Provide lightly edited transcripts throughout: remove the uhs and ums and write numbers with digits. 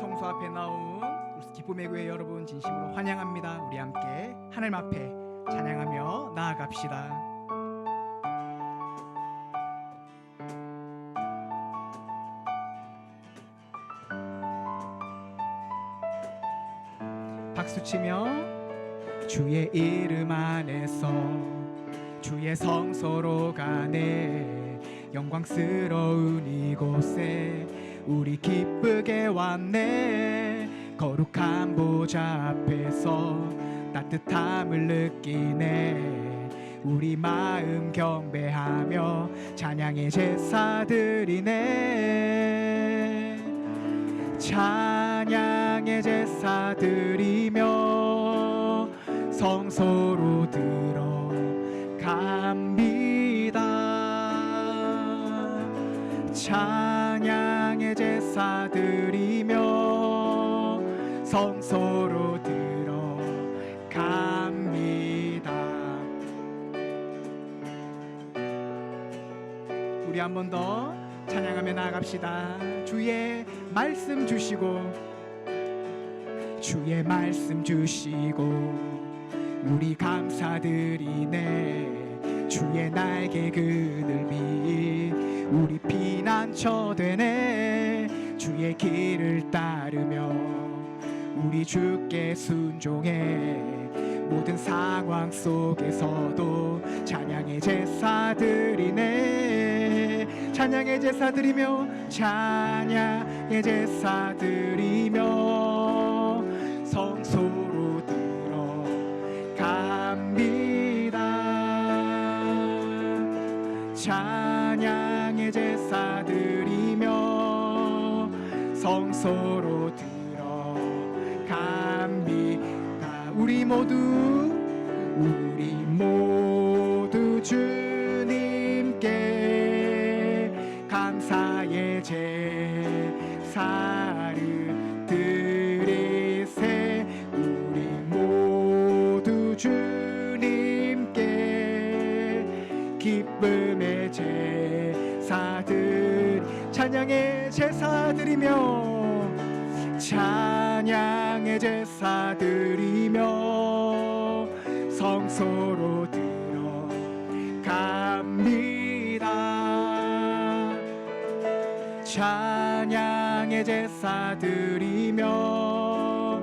성소 앞에 나온 기쁨의 교회 여러분 진심으로 환영합니다. 우리 함께 하나님 앞에 찬양하며 나아갑시다. 박수치며 주의 이름 안에서 주의 성소로 가네. 영광스러운 이곳에 우리 기쁘게 왔네. 거룩한 보좌 앞에서 따뜻함을 느끼네. 우리 마음 경배하며 찬양의 제사 드리네. 찬양의 제사 드리며 성소로 들어갑니다. 찬양의 제사 드리며 성소로 들어갑니다. 우리 한 번 더 찬양하며 나아갑시다. 주의 말씀 주시고 주의 말씀 주시고 우리 감사드리네. 주의 날개 그늘이 우리 피난처 되네. 주의 길을 따르며 우리 주께 순종해. 모든 상황 속에서도 찬양의 제사 드리네. 찬양의 제사 드리며 찬양의 제사 드리며 성소로 들어갑니다. 찬양의 제사 드리며 성소로 들어갑니다. 우리 모두 주님께 감사의 제사를 드리세. 우리 모두 주님께 기쁨의 제사들 찬양의 제사 드리며 찬양의 제사 드리며 성소로 들어갑니다. 찬양의 제사 드리며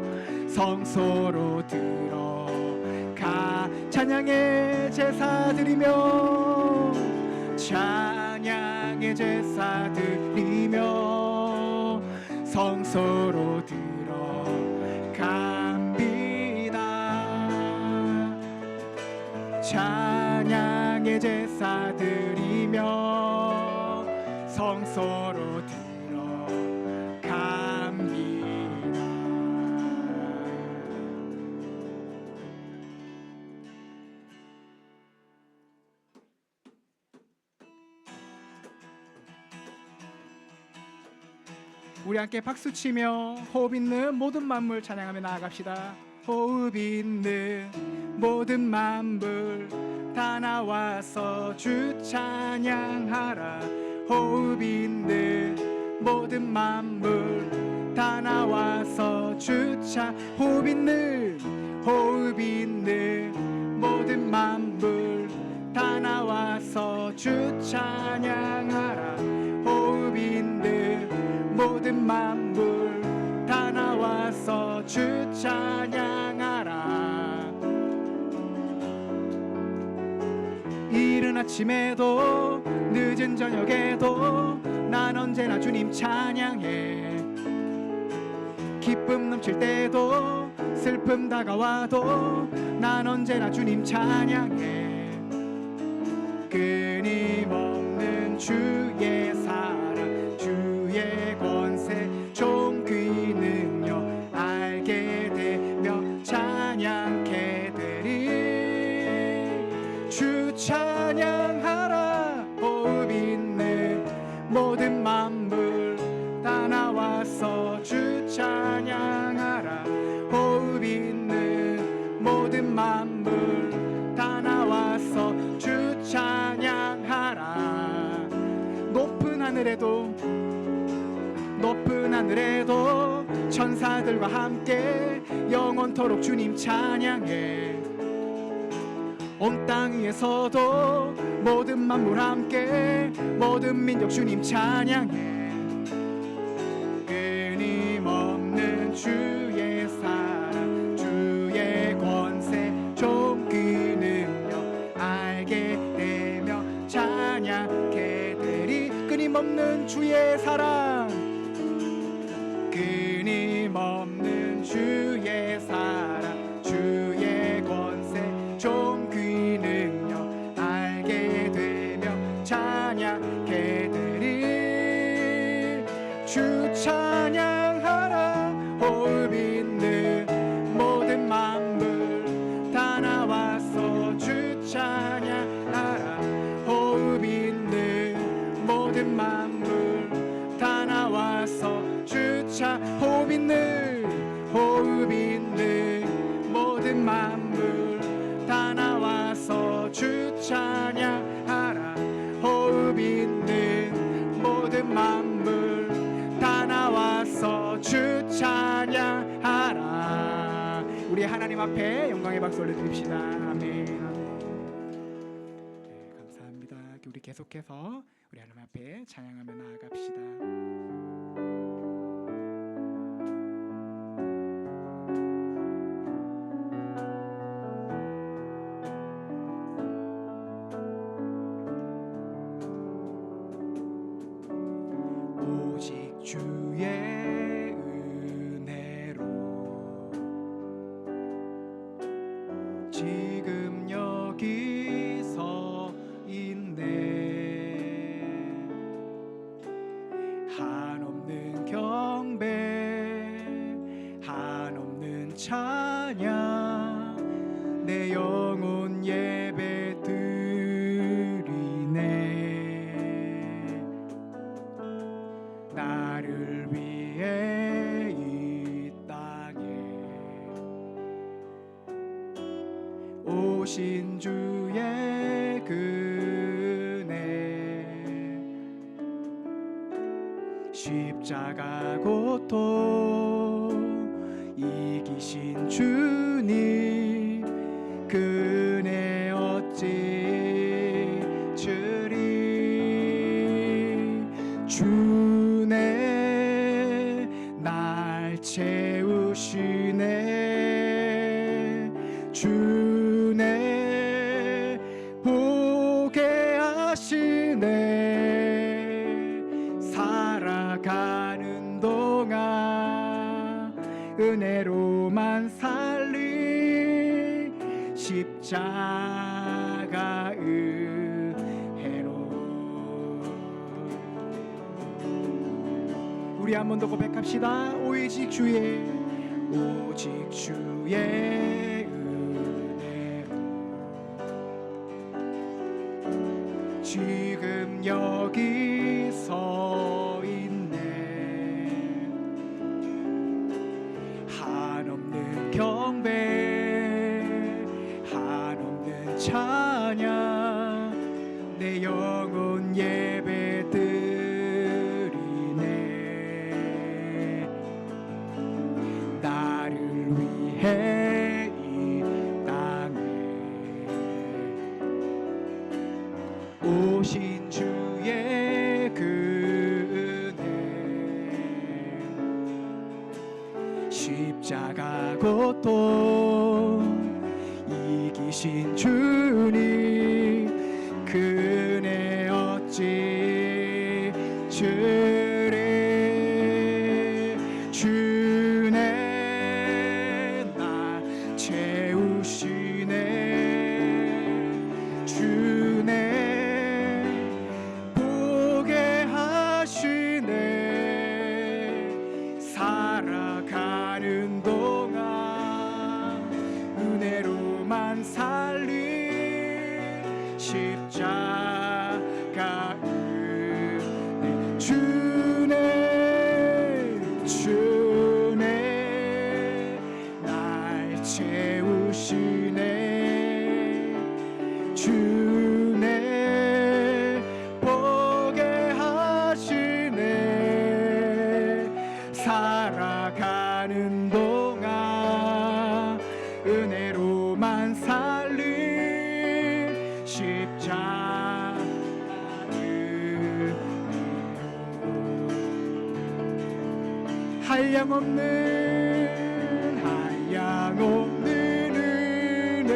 성소로 들어가. 찬양의 제사 드리며 찬양의 제사 드리며 성소로 들어갑니다. 찬양의 제사 드리며 성소로 들어갑니다. 우리 함께 박수치며 호흡 있는 모든 만물 찬양하며 나아갑시다. 호흡 있는 모든 만물 다 나와서 주 찬양하라. 호흡 있는 모든 만물 다 나와서 주 호흡 있는 모든 만물 다 나와서 주 찬양하라. 호흡 있는 모든 만물 다 나와서 주 찬양하라. 이른 아침에도 늦은 저녁에도 난 언제나 주님 찬양해. 기쁨 넘칠 때도 슬픔 다가와도 난 언제나 주님 찬양해. 끊임없는 주의 사랑 주의 권세 존귀 능력 알게 되며 찬양케 되리. 주 찬양하라. 호흡 있는 모든 만물 다 나와서 주 찬양하라. 호흡 있는 모든 만물 다 나와서 주 찬양하라. 높은 하늘에도 천사들과 함께 영원토록 주님 찬양해. 온 땅 위에서도 모든 만물 함께 모든 민족 주님 찬양해. 끊임없는 주의 사랑 주의 권세 존귀 능력 알게 되며 찬양케 되리. 끊임없는 주의 사랑 끊임없는 주의 사랑 주의 권세 존귀 능력 알게 되며 찬양케 되리. 주 찬양하라 호흡 있는 모든 만물 다 나와서 주 찬양하라. 호흡 있는 모든 만물 다 나와서 호흡 있는 모든 만물 다 나와서 주 찬양하라. 호흡 있는 모든 만물 다 나와서 주 찬양하라. 우리 하나님 앞에 영광의 박수 올려드립시다. 아멘. 네, 감사합니다. 우리 계속해서 우리 하나님 앞에 찬양하며 나아갑시다. 오직 주의 은혜로 지금 여기 서 있네. 한없는 경배 한없는 찬양 내 영혼 예배 드리네. 나를 위해 이 땅에 오신 주의 은혜 십자가 고통 이기신 주님 그 은혜 어찌 주리. 주네 날 채우시네. 주네 보게 하시네. 살아가는 동안 은혜로만 살리 십자가 은혜로. 우리 한 번 더 고백합시다. 오직 주의 은혜로 지금 여기 서 있네. 한없는 경배 한없는 찬양 내 영혼 예배 드리네. 나를 위해 이 땅에 오신 주의 그 은혜 십자가 고통 이기신 주님 그 은혜 어찌 주리. 주네 나 채우시네. 주네 보게 하시네. 살아가는 동안 은혜로만 살리 십자가 은혜. 주네 날 채우시네. 주네 보게 하시네. 살아가 한량없는 은혜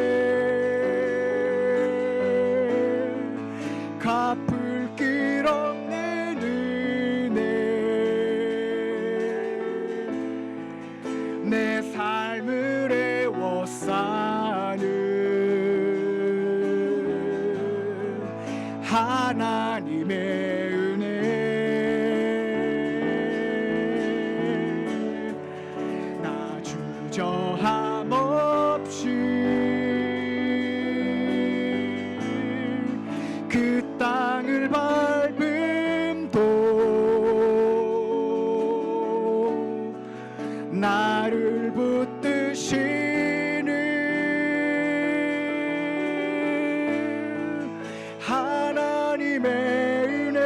갚을 길 없는 은혜 내 삶을 애워싸는 하나님의 은혜 나 주저함 없이 그 땅을 밟음도 나를 붙드시는 하나님의 은혜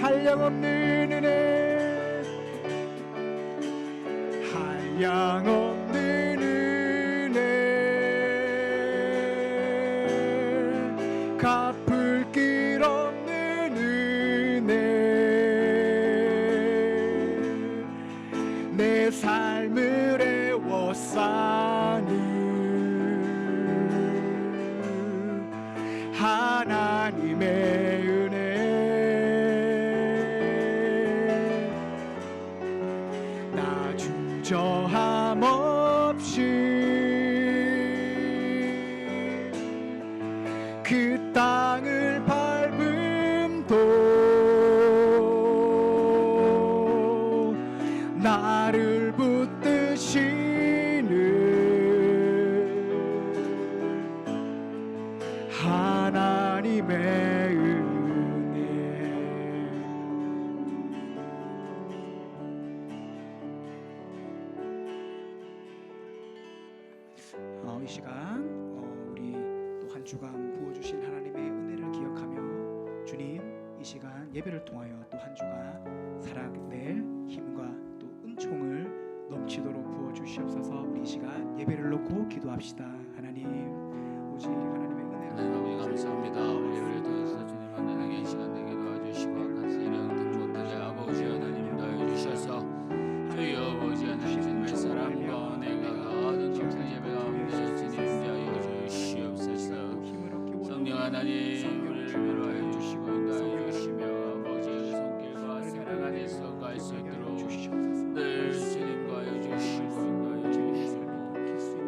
한량없는 은혜 한량없는 은혜 갚을 길 없는 은혜 내 삶을 애워싸는 하나님의 은혜 나 주저함 없이 그 땅을 밟음도 나를 붙드시는 하나님의 은혜 이 시간 우리 또 한 주간 부어주신 하나님의 은혜를 기억하며 주님 이 시간 예배를 통하여 또 한 주간 살아낼 힘과 또 은총을 넘치도록 부어주시옵소서. 우리 이 시간 예배를 놓고 기도합시다. 하나님 오직 하나님의 은혜를 하나님 감사합니다. 우리 예배를 통해서 주님 만나게 시간 되게 도와주시고 악한 세력 등족들의 아버지 하나님 도와주셔서 저희 아버지 하나님 주님의 사랑과 은혜가 가득 넘치는 예배 가운데 주님 자여 주시옵소서. 성령 하나님 우리를 위로하여 주시고 인도하여 주시며 아버지의 손길과 사랑 안에서 갈 수 있도록 늘 주님과여 주시고 인도하여 주시고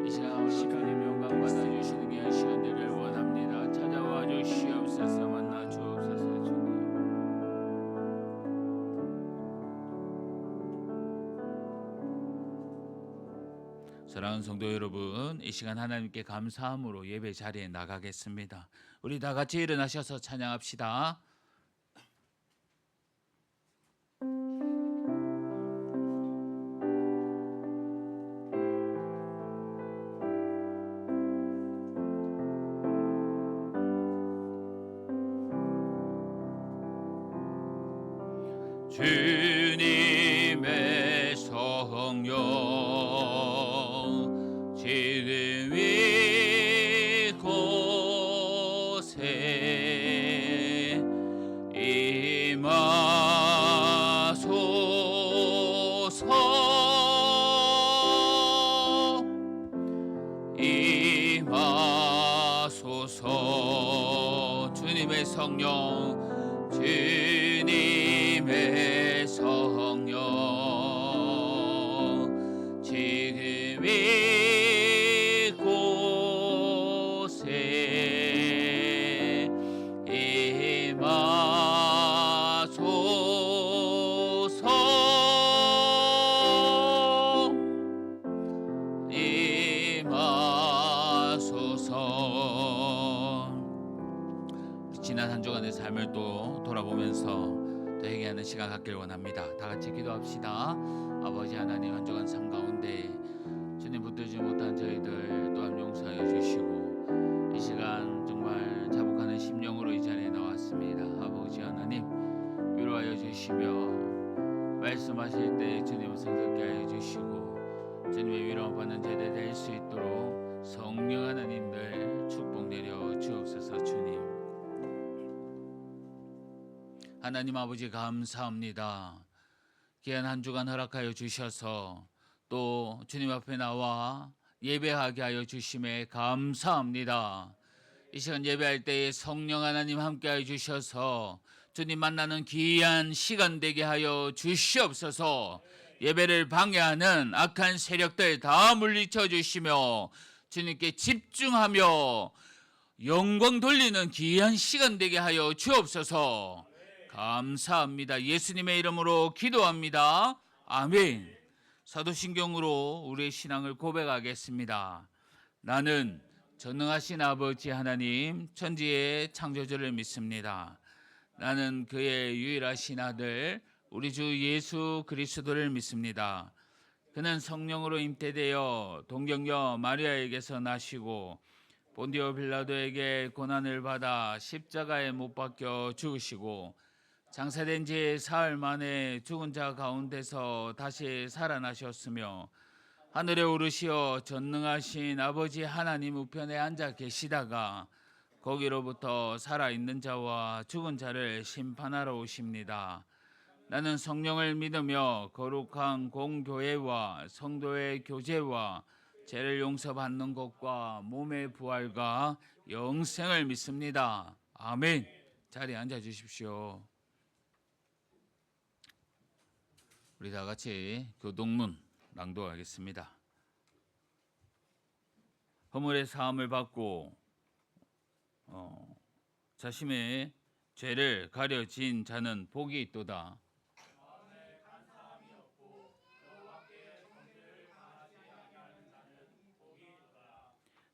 이 시간 주님 영광 받아주시는 귀한 시간 되길 원합니다. 찾아와 주시옵소서. 만나 주옵소서. 주님 사랑하는 성도 여러분, 이 시간 하나님께 감사함으로 예배 자리에 나가겠습니다. 우리 다 같이 일어나셔서 찬양합시다. 주님의 성령 지금 이곳에 임하소서. 주님의 성령 주님의 성령 지금 이곳에 임하소서. 지난 한 주간의 삶을 또 돌아보면서 또 회개하는 시간 갖길 원합니다. 다 같이 기도합시다. 아버지 하나님, 한 주간 삶 가운데 주님 붙들지 못한 저희들 또한 용서하여 주시고 이 시간 정말 자복하는 심령으로 이 자리에 나왔습니다. 아버지 하나님 위로하여 주시며 말씀하실 때 주님 음성 듣게 하여 주시고 주님의 위로함 받는 제대 될 수 있도록 성령 하나님들 축복 내려 주옵소서. 주님 하나님 아버지 감사합니다. 귀한 한 주간 허락하여 주셔서 또 주님 앞에 나와 예배하게 하여 주심에 감사합니다. 이 시간 예배할 때에 성령 하나님 함께하여 주셔서 주님 만나는 귀한 시간 되게 하여 주시옵소서. 예배를 방해하는 악한 세력들 다 물리쳐 주시며 주님께 집중하며 영광 돌리는 귀한 시간 되게 하여 주옵소서. 감사합니다. 예수님의 이름으로 기도합니다. 아멘. 사도신경으로 우리의 신앙을 고백하겠습니다. 나는 전능하신 아버지 하나님 천지의 창조주를 믿습니다. 나는 그의 유일하신 아들 우리 주 예수 그리스도를 믿습니다. 그는 성령으로 잉태되어 동정녀 마리아에게서 나시고 본디오 빌라도에게 고난을 받아 십자가에 못 박혀 죽으시고 장사된 지 사흘 만에 죽은 자 가운데서 다시 살아나셨으며 하늘에 오르시어 전능하신 아버지 하나님 우편에 앉아 계시다가 거기로부터 살아있는 자와 죽은 자를 심판하러 오십니다. 나는 성령을 믿으며 거룩한 공교회와 성도의 교제와 죄를 용서받는 것과 몸의 부활과 영생을 믿습니다. 아멘. 자리에 앉아 주십시오. 우리 다 같이 교동문 낭독하겠습니다. 허물의 사함을 받고 자신의 죄를 가려진 자는 복이 있도다.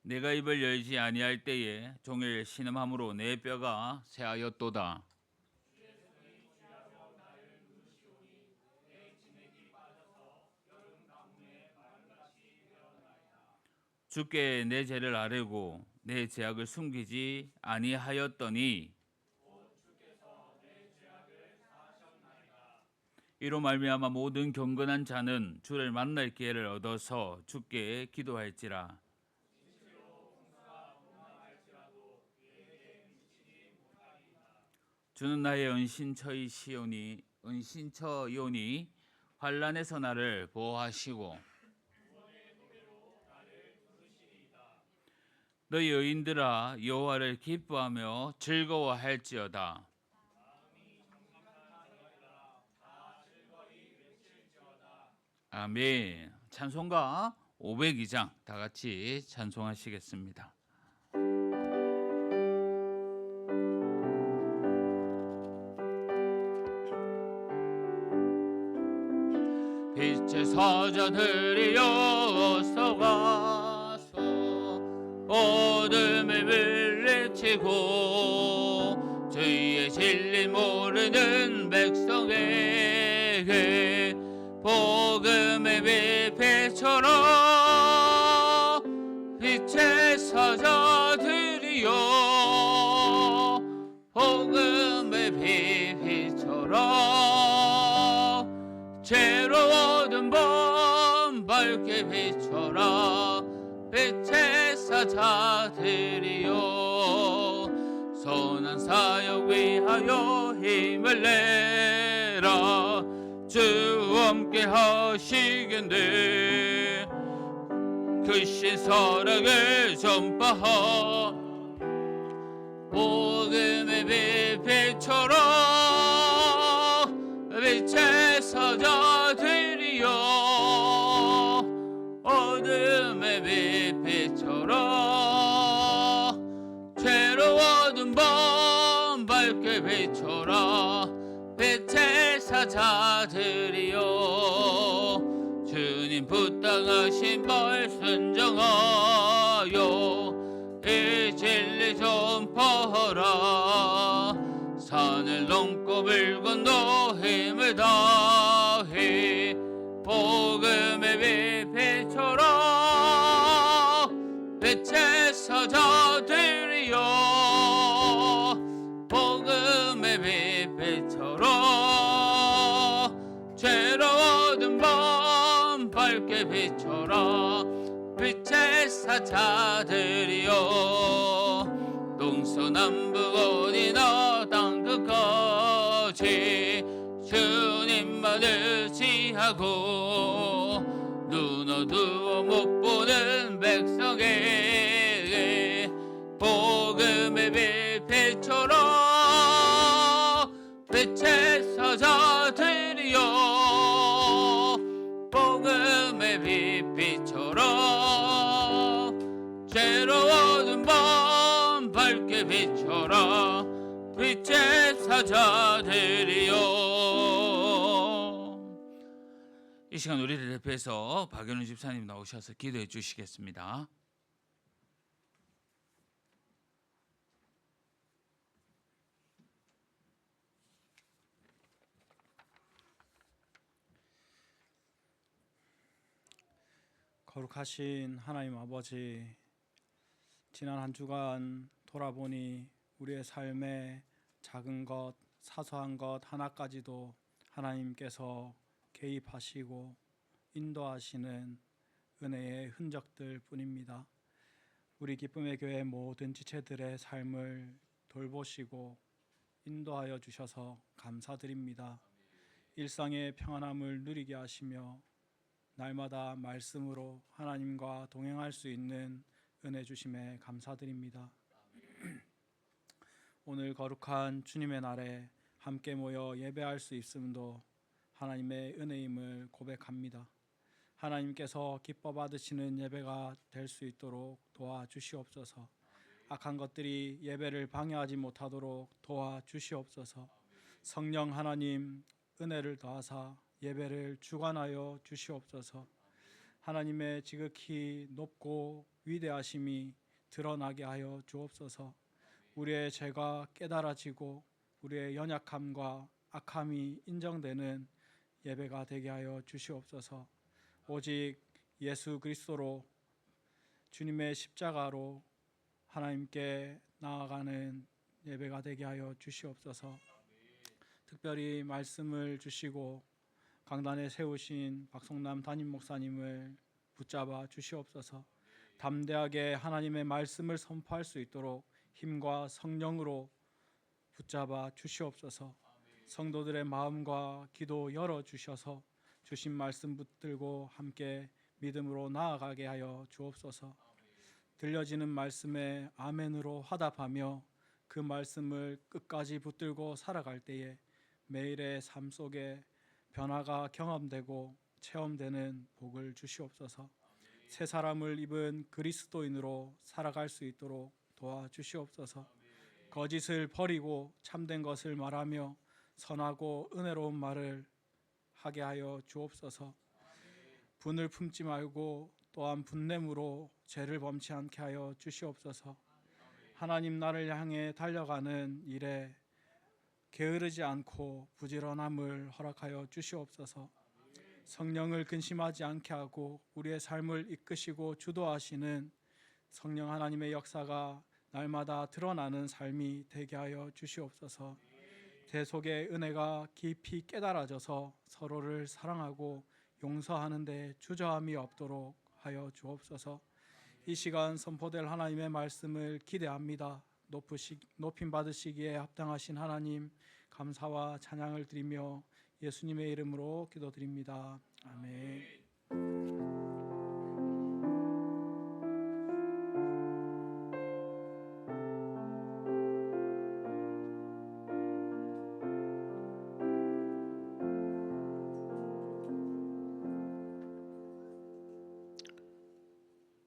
내가 입을 열지 아니할 때에 종일 신음함으로 내 뼈가 새하였도다. 주께 내 죄를 아뢰고 내 죄악을 숨기지 아니하였더니 이로 말미암아 모든 경건한 자는 주를 만날 기회를 얻어서 주께 기도할지라. 주는 나의 은신처이오니 환난에서 나를 보호하시고 너희 여인들아 여호와를 기뻐하며 즐거워할지어다. 아멘. 찬송가 502장 다 같이 찬송하시겠습니다. 빛의 사자들이여 어서가서 어둠을 물리치고 주의 진리 모르는 백성에게 복음의 빛처럼 빛의 사자들이여 복음의 빛처럼 죄로운 밤 밝게 비춰라. 빛의 사자들이여 선한 사역 위하여 힘을 내라. 주 함께 하시겠네. 그 신사랑을 전파하 복음의 빛처럼 빛의 사자들이여 어둠의 빛처럼 죄로운 밤 밝게 비춰라. 빛의 사자들이여 주님 부탁하신 말 순종하여 이 진리 전파하라. 산을 넘고 물 건너 힘을 다해 복음의 빛처럼 빛의 사자들이여 복음의 빛처럼 죄로운 밤 밝게 비춰라. 빛의 사자들이여 동서남북 어디나 땅 끝까지 주님만 받으시하고 눈 어두워 못 보는 백성에게 복음의 빛처럼 빛의 사자들이여 복음의 빛처럼 죄로운 밤 밝게 비춰라 빛의 사자들이여. 이 시간 우리를 대표해서 박연우 집사님 나오셔서 기도해 주시겠습니다. 거룩하신 하나님 아버지, 지난 한 주간 돌아보니 우리의 삶에 작은 것, 사소한 것 하나까지도 하나님께서 개입하시고 인도하시는 은혜의 흔적들 뿐입니다. 우리 기쁨의 교회 모든 지체들의 삶을 돌보시고 인도하여 주셔서 감사드립니다. 일상의 평안함을 누리게 하시며 날마다 말씀으로 하나님과 동행할 수 있는 은혜 주심에 감사드립니다. 오늘 거룩한 주님의 날에 함께 모여 예배할 수 있음도 하나님의 은혜임을 고백합니다. 하나님께서 기뻐 받으시는 예배가 될 수 있도록 도와주시옵소서. 악한 것들이 예배를 방해하지 못하도록 도와주시옵소서. 성령 하나님 은혜를 더하사 예배를 주관하여 주시옵소서. 하나님의 지극히 높고 위대하심이 드러나게 하여 주옵소서. 우리의 죄가 깨달아지고 우리의 연약함과 악함이 인정되는 예배가 되게 하여 주시옵소서. 오직 예수 그리스도로 주님의 십자가로 하나님께 나아가는 예배가 되게 하여 주시옵소서. 특별히 말씀을 주시고 강단에 세우신 박성남 담임 목사님을 붙잡아 주시옵소서. 담대하게 하나님의 말씀을 선포할 수 있도록 힘과 성령으로 붙잡아 주시옵소서. 성도들의 마음과 기도 열어 주셔서 주신 말씀 붙들고 함께 믿음으로 나아가게 하여 주옵소서. 들려지는 말씀에 아멘으로 화답하며 그 말씀을 끝까지 붙들고 살아갈 때에 매일의 삶 속에 변화가 경험되고 체험되는 복을 주시옵소서. 새 사람을 입은 그리스도인으로 살아갈 수 있도록 도와주시옵소서. 거짓을 버리고 참된 것을 말하며 선하고 은혜로운 말을 하게 하여 주옵소서. 분을 품지 말고 또한 분냄으로 죄를 범치 않게 하여 주시옵소서. 하나님 나를 향해 달려가는 일에 게으르지 않고 부지런함을 허락하여 주시옵소서. 성령을 근심하지 않게 하고 우리의 삶을 이끄시고 주도하시는 성령 하나님의 역사가 날마다 드러나는 삶이 되게 하여 주시옵소서. 대속의 은혜가 깊이 깨달아져서 서로를 사랑하고 용서하는 데 주저함이 없도록 하여 주옵소서. 이 시간 선포될 하나님의 말씀을 기대합니다. 높임 받으시기에 합당하신 하나님 감사와 찬양을 드리며 예수님의 이름으로 기도드립니다. 아멘.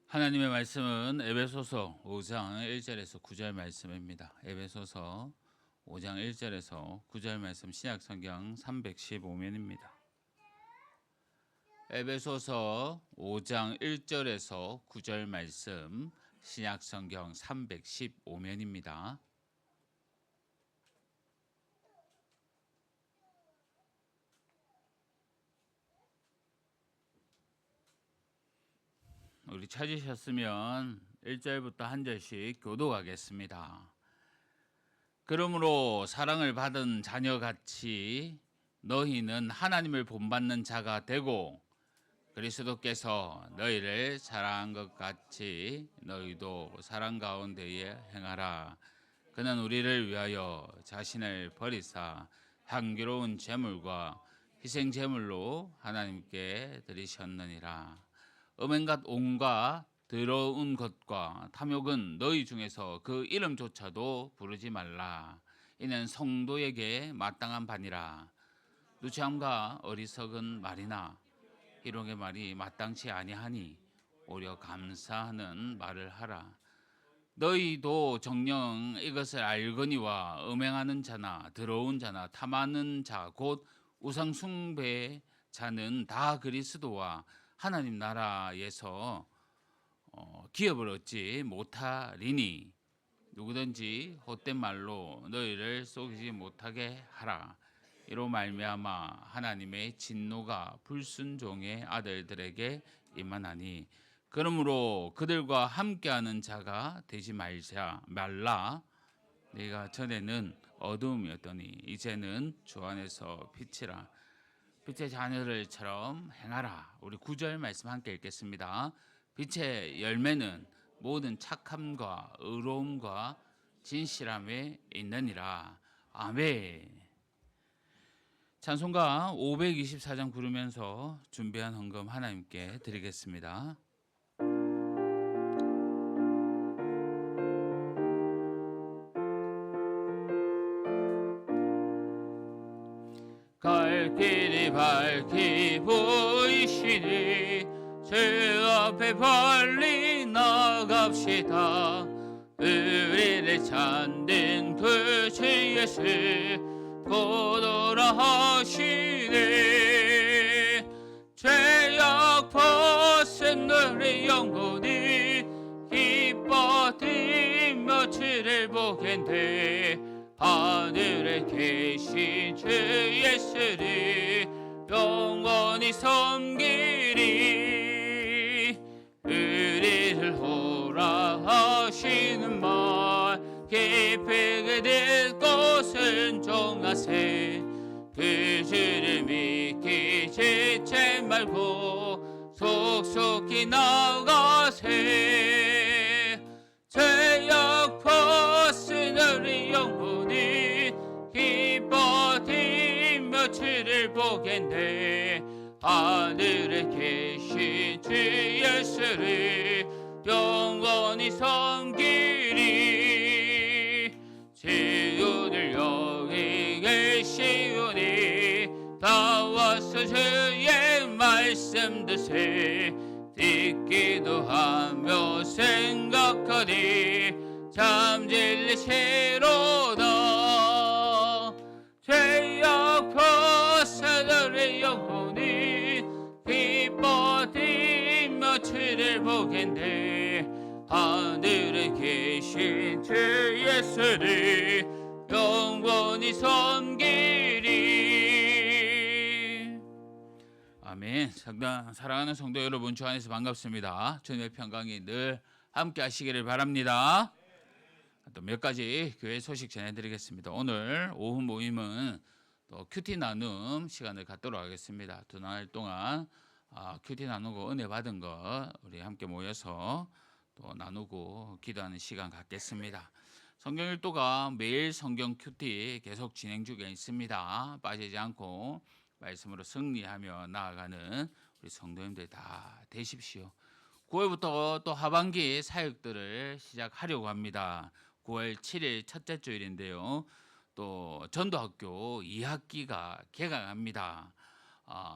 하나님의 말씀은 에베소서 5장 1절에서 9절 말씀입니다. 에베소서 5장 1절에서 9절 말씀 신약성경 315면입니다. 에베소서 5장 1절에서 9절 말씀 신약성경 315면입니다. 우리 찾으셨으면 1절부터 한 절씩 교독하겠습니다. 그러므로 사랑을 받은 자녀같이 너희는 하나님을 본받는 자가 되고 그리스도께서 너희를 사랑한 것 같이 너희도 사랑 가운데에 행하라. 그는 우리를 위하여 자신을 버리사 향기로운 제물과 희생 제물로 하나님께 드리셨느니라. 음행과 온갖 더러운 것과 탐욕은 너희 중에서 그 이름조차도 부르지 말라. 이는 성도에게 마땅한 바니라. 누추함과 어리석은 말이나 희롱의 말이 마땅치 아니하니 오히려 감사하는 말을 하라. 너희도 정녕 이것을 알거니와 음행하는 자나 더러운 자나 탐하는 자 곧 우상 숭배 자는 다 그리스도와 하나님 나라에서 기업을 얻지 못하리니 누구든지 헛된 말로 너희를 속이지 못하게 하라. 이로 말미암아 하나님의 진노가 불순종의 아들들에게 임하나니 그러므로 그들과 함께하는 자가 되지 말라. 네가 전에는 어두움이었더니 이제는 주 안에서 빛이라. 빛의 자녀들처럼 행하라. 우리 9절 말씀 함께 읽겠습니다. 빛의 열매는 모든 착함과 의로움과 진실함에 있느니라. 아멘. 찬송가 524장 부르면서 준비한 헌금 하나님께 드리겠습니다. 갈 길이 밝히 보이시니 주 앞에 빨리 나갑시다. 우리를 찾는 그 주 예수 곧 오라 하시네. 죄악 벗은 우리 영혼이 기뻐 뛰며 주를 보겠네. 하늘에 계신 주 예수를 영원히 섬기리. 우리를 오라 하시는 말 깊이 듣고 순종하세. 그 주를 믿기 지체 말고 속속히 나가세. 죄악 벗은 우리 영혼이 기뻐 뛰며 주를 보겠네. 하늘에 계신 주 예수를 영원히 섬기리. 지은을 여기 계시오니 다 와서 주의 말씀 드세. 듣기도 하며 생각하니 참 진리시로다. 죄악 벗은 우리 영혼이 기뻐 뛰며 주를 보겠네. 하늘에 계신 주 예수를 영원히 섬기리. 아멘. 사랑하는 성도 여러분, 주 안에서 반갑습니다. 주님의 평강이 늘 함께 하시기를 바랍니다. 또 몇 가지 교회 소식 전해드리겠습니다. 오늘 오후 모임은 또 큐티 나눔 시간을 갖도록 하겠습니다. 두 날 동안 큐티 나누고 은혜 받은 것 우리 함께 모여서 또 나누고 기도하는 시간 갖겠습니다. 성경 일도가 매일 성경 큐티 계속 진행 중에 있습니다. 빠지지 않고 말씀으로 승리하며 나아가는 우리 성도님들 다 되십시오. 9월부터 또 하반기 사역들을 시작하려고 합니다. 9월 7일 첫째 주일인데요. 또 전도학교 2학기가 개강합니다.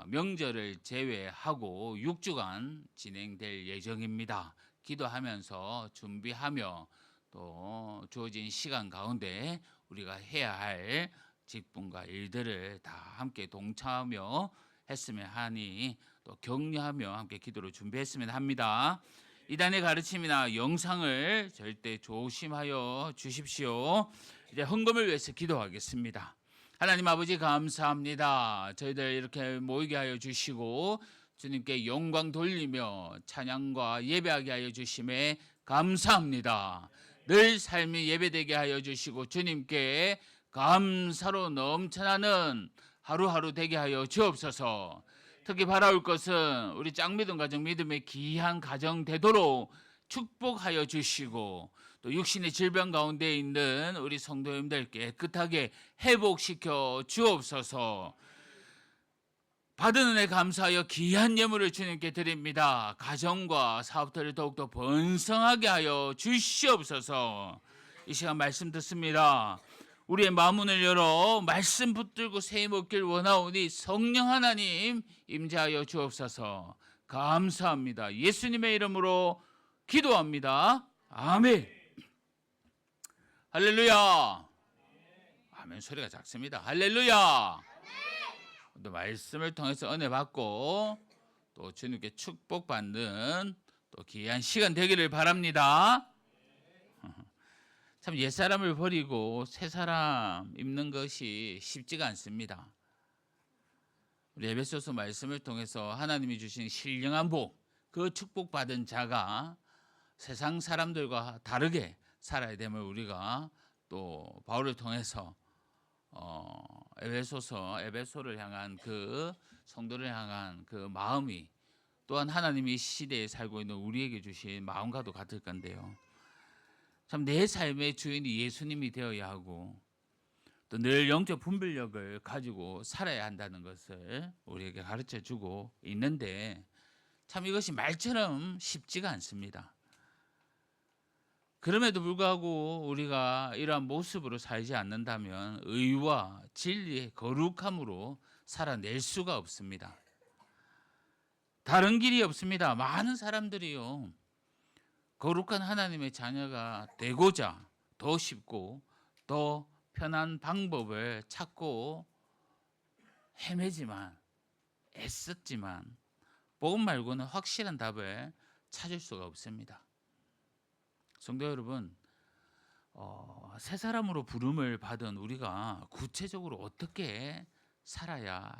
명절을 제외하고 6주간 진행될 예정입니다. 기도하면서 준비하며 또 주어진 시간 가운데 우리가 해야 할 직분과 일들을 다 함께 동참하며 했으면 하니 또 격려하며 함께 기도를 준비했으면 합니다. 이단의 가르침이나 영상을 절대 조심하여 주십시오. 이제 헌금을 위해서 기도하겠습니다. 하나님 아버지 감사합니다. 저희들 이렇게 모이게 하여 주시고 주님께 영광 돌리며 찬양과 예배하게 하여 주심에 감사합니다. 늘 삶이 예배되게 하여 주시고 주님께 감사로 넘쳐나는 하루하루 되게 하여 주옵소서. 특히 바라올 것은 우리 짝믿음 가정 믿음의 귀한 가정 되도록 축복하여 주시고 또 육신의 질병 가운데 있는 우리 성도님들 깨끗하게 회복시켜 주옵소서. 받은 은혜 감사하여 귀한 예물을 주님께 드립니다. 가정과 사업들을 더욱더 번성하게 하여 주시옵소서. 이 시간 말씀 듣습니다. 우리의 마음문을 열어 말씀 붙들고 세임 얻길 원하오니 성령 하나님 임재하여 주옵소서. 감사합니다. 예수님의 이름으로 기도합니다. 아멘. 할렐루야. 아멘 소리가 작습니다. 할렐루야. 또 말씀을 통해서 은혜 받고 또 주님께 축복받는 또 귀한 시간 되기를 바랍니다. 참 옛사람을 버리고 새사람 입는 것이 쉽지가 않습니다. 우리 에베소서 말씀을 통해서 하나님이 주신 신령한 복, 그 축복받은 자가 세상 사람들과 다르게 살아야 됨을 우리가 또 바울을 통해서 에베소를 향한 그 성도를 향한 그 마음이 또한 하나님이 이 시대에 살고 있는 우리에게 주신 마음과도 같을 건데요. 참 내 삶의 주인이 예수님이 되어야 하고 또 늘 영적 분별력을 가지고 살아야 한다는 것을 우리에게 가르쳐 주고 있는데 참 이것이 말처럼 쉽지가 않습니다. 그럼에도 불구하고 우리가 이러한 모습으로 살지 않는다면 의와 진리의 거룩함으로 살아낼 수가 없습니다. 다른 길이 없습니다. 많은 사람들이요, 거룩한 하나님의 자녀가 되고자 더 쉽고 더 편한 방법을 찾고 헤매지만 애썼지만 복음 말고는 확실한 답을 찾을 수가 없습니다. 성도 여러분, 새 사람으로 부름을 받은 우리가 구체적으로 어떻게 살아야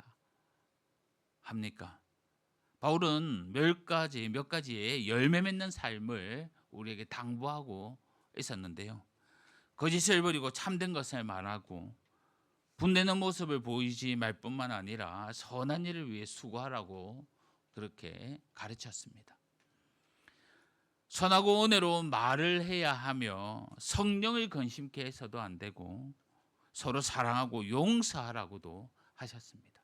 합니까? 바울은 몇 가지의 열매 맺는 삶을 우리에게 당부하고 있었는데요. 거짓을 버리고 참된 것을 말하고 분내는 모습을 보이지 말 뿐만 아니라 선한 일을 위해 수고하라고 그렇게 가르쳤습니다. 선하고 은혜로운 말을 해야 하며 성령을 근심케 해서도 안 되고 서로 사랑하고 용서하라고도 하셨습니다.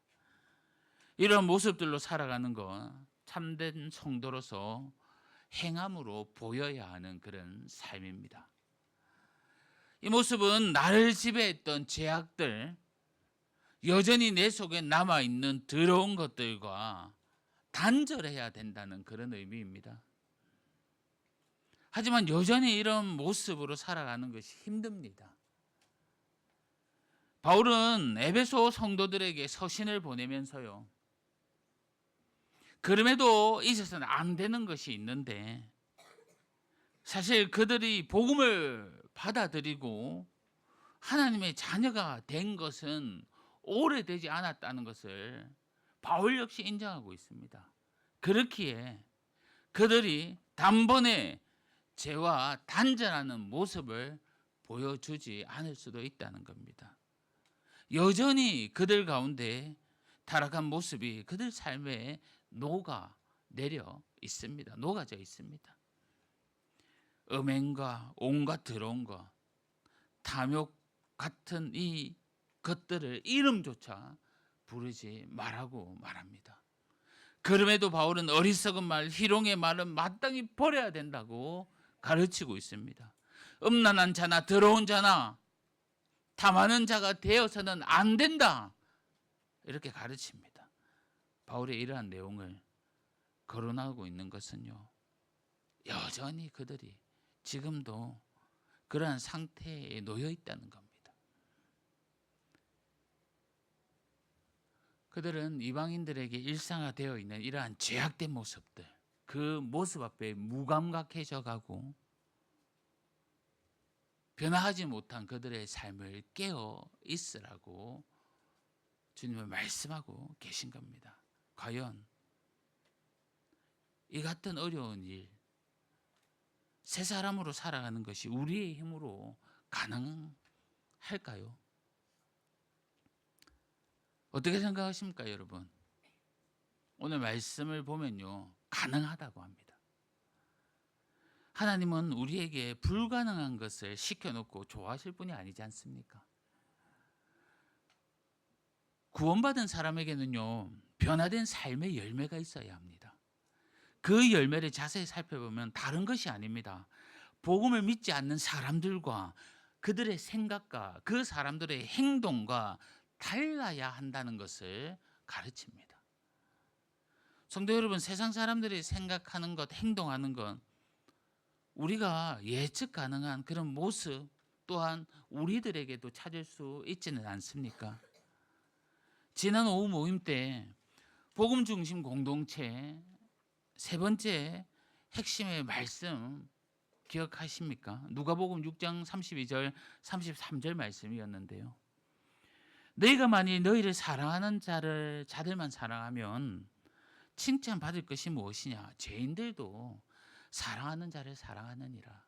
이런 모습들로 살아가는 건 참된 성도로서 행함으로 보여야 하는 그런 삶입니다. 이 모습은 나를 지배했던 죄악들, 여전히 내 속에 남아있는 더러운 것들과 단절해야 된다는 그런 의미입니다. 하지만 여전히 이런 모습으로 살아가는 것이 힘듭니다. 바울은 에베소 성도들에게 서신을 보내면서요, 그럼에도 있어서는 안 되는 것이 있는데 사실 그들이 복음을 받아들이고 하나님의 자녀가 된 것은 오래되지 않았다는 것을 바울 역시 인정하고 있습니다. 그렇기에 그들이 단번에 죄와 단절하는 모습을 보여주지 않을 수도 있다는 겁니다. 여전히 그들 가운데 타락한 모습이 그들 삶에 녹아져 있습니다. 음행과 온갖 더러운 것, 탐욕 같은 이 것들을 이름조차 부르지 말라고 말합니다. 그럼에도 바울은 어리석은 말, 희롱의 말은 마땅히 버려야 된다고 가르치고 있습니다. 음란한 자나 더러운 자나 탐하는 자가 되어서는 안 된다, 이렇게 가르칩니다. 바울의 이러한 내용을 거론하고 있는 것은요, 여전히 그들이 지금도 그러한 상태에 놓여 있다는 겁니다. 그들은 이방인들에게 일상화되어 있는 이러한 죄악된 모습들, 그 모습 앞에 무감각해져 가고 변화하지 못한 그들의 삶을 깨어 있으라고 주님은 말씀하고 계신 겁니다. 과연 이 같은 어려운 일, 새 사람으로 살아가는 것이 우리의 힘으로 가능할까요? 어떻게 생각하십니까, 여러분? 오늘 말씀을 보면요, 가능하다고 합니다. 하나님은 우리에게 불가능한 것을 시켜놓고 좋아하실 분이 아니지 않습니까? 구원받은 사람에게는요, 변화된 삶의 열매가 있어야 합니다. 그 열매를 자세히 살펴보면 다른 것이 아닙니다. 복음을 믿지 않는 사람들과 그들의 생각과 그 사람들의 행동과 달라야 한다는 것을 가르칩니다. 성도 여러분, 세상 사람들이 생각하는 것, 행동하는 것, 우리가 예측 가능한 그런 모습 또한 우리들에게도 찾을 수 있지는 않습니까? 지난 오후 모임 때 복음 중심 공동체 세 번째 핵심의 말씀 기억하십니까? 누가복음 6장 32절 33절 말씀이었는데요. 너희가 만일 너희를 사랑하는 자들만 사랑하면 칭찬받을 것이 무엇이냐? 죄인들도 사랑하는 자를 사랑하느니라.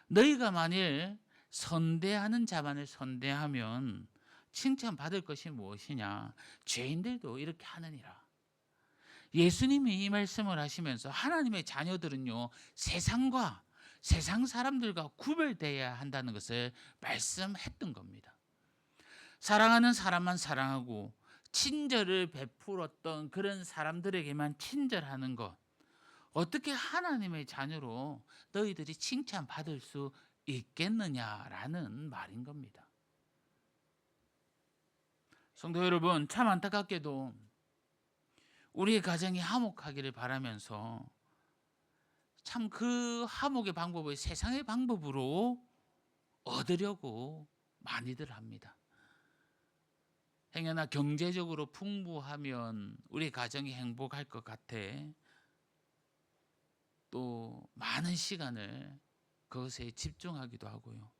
너희가 만일 선대하는 자만을 선대하면 칭찬받을 것이 무엇이냐? 죄인들도 이렇게 하느니라. 예수님이 이 말씀을 하시면서 하나님의 자녀들은요, 세상과 세상 사람들과 구별되어야 한다는 것을 말씀했던 겁니다. 사랑하는 사람만 사랑하고 친절을 베풀었던 그런 사람들에게만 친절하는 것, 어떻게 하나님의 자녀로 너희들이 칭찬받을 수 있겠느냐라는 말인 겁니다. 성도 여러분, 참 안타깝게도 우리의 가정이 화목하기를 바라면서 참 그 화목의 방법을 세상의 방법으로 얻으려고 많이들 합니다. 행여나 경제적으로 풍부하면 우리 가정이 행복할 것 같아 또 많은 시간을 그것에 집중하기도 하고요.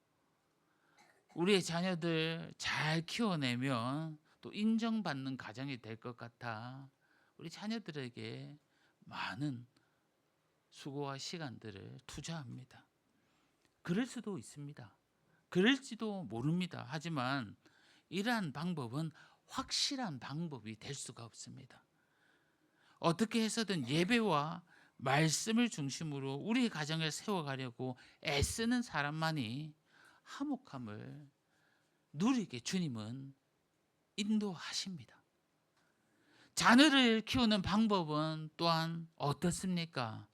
우리의 자녀들 잘 키워내면 또 인정받는 가정이 될 것 같아 우리 자녀들에게 많은 수고와 시간들을 투자합니다. 그럴 수도 있습니다. 그럴지도 모릅니다. 하지만 이러한 방법은 확실한 방법이 될 수가 없습니다. 어떻게 해서든 예배와 말씀을 중심으로 우리의 가정을 세워가려고 애쓰는 사람만이 화목함을 누리게 주님은 인도하십니다. 자녀를 키우는 방법은 또한 어떻습니까?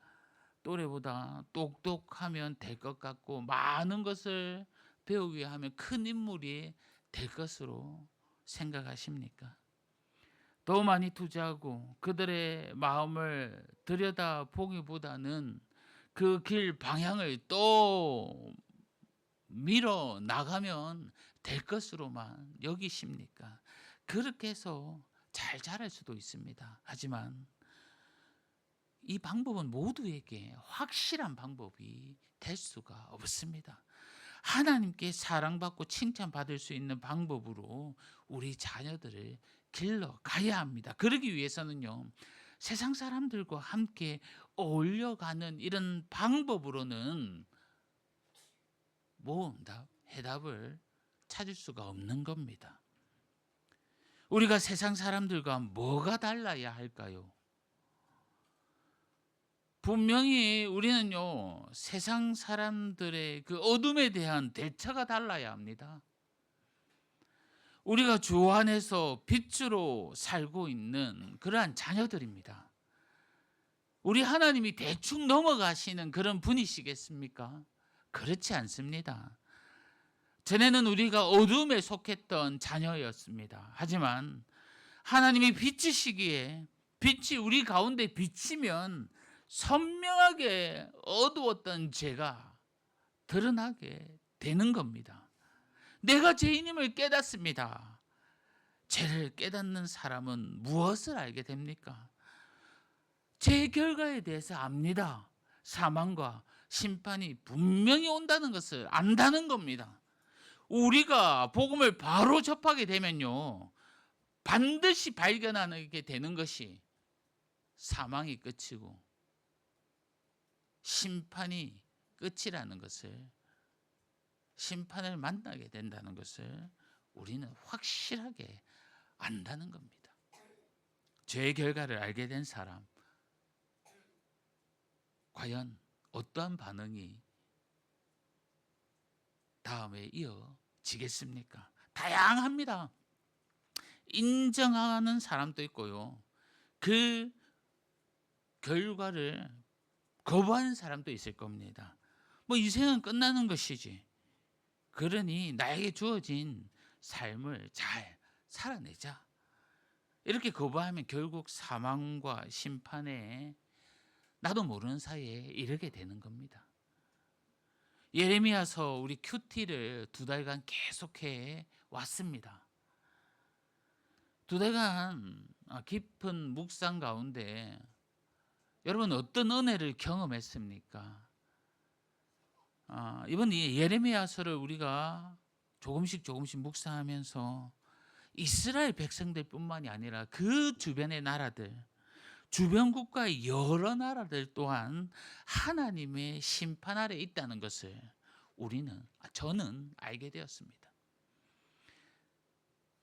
또래보다 똑똑하면 될 것 같고 많은 것을 배우게 하면 큰 인물이 될 것으로 생각하십니까? 더 많이 투자하고 그들의 마음을 들여다보기보다는 그 길 방향을 또 밀어 나가면 될 것으로만 여기십니까? 그렇게 해서 잘 자랄 수도 있습니다. 하지만 이 방법은 모두에게 확실한 방법이 될 수가 없습니다. 하나님께 사랑받고 칭찬받을 수 있는 방법으로 우리 자녀들을 길러 가야 합니다. 그러기 위해서는요, 세상 사람들과 함께 어울려가는 이런 방법으로는 해답을 찾을 수가 없는 겁니다. 우리가 세상 사람들과 뭐가 달라야 할까요? 분명히 우리는요, 세상 사람들의 그 어둠에 대한 대처가 달라야 합니다. 우리가 주 안에서 빛으로 살고 있는 그러한 자녀들입니다. 우리 하나님이 대충 넘어가시는 그런 분이시겠습니까? 그렇지 않습니다. 전에는 우리가 어둠에 속했던 자녀였습니다. 하지만 하나님이 빛이시기에 빛이 우리 가운데 비치면 선명하게 어두웠던 죄가 드러나게 되는 겁니다. 내가 죄인임을 깨닫습니다. 죄를 깨닫는 사람은 무엇을 알게 됩니까? 죄의 결과에 대해서 압니다. 사망과 심판이 분명히 온다는 것을 안다는 겁니다. 우리가 복음을 바로 접하게 되면요, 반드시 발견하게 되는 것이 사망이 끝이고 심판이 끝이라는 것을, 심판을 만나게 된다는 것을 우리는 확실하게 안다는 겁니다. 죄의 결과를 알게 된 사람, 과연 어떠한 반응이 다음에 이어지겠습니까? 다양합니다. 인정하는 사람도 있고요. 그 결과를 거부하는 사람도 있을 겁니다. 뭐 인생은 끝나는 것이지. 그러니 나에게 주어진 삶을 잘 살아내자. 이렇게 거부하면 결국 사망과 심판에 나도 모르는 사이에 이르게 되는 겁니다. 예레미야서 우리 큐티를 2달간 계속해 왔습니다. 2달간 깊은 묵상 가운데 여러분 어떤 은혜를 경험했습니까? 이번 이 예레미야서를 우리가 조금씩 묵상하면서 이스라엘 백성들뿐만이 아니라 그 주변의 나라들, 주변 국가의 여러 나라들 또한 하나님의 심판 아래 있다는 것을 저는 알게 되었습니다.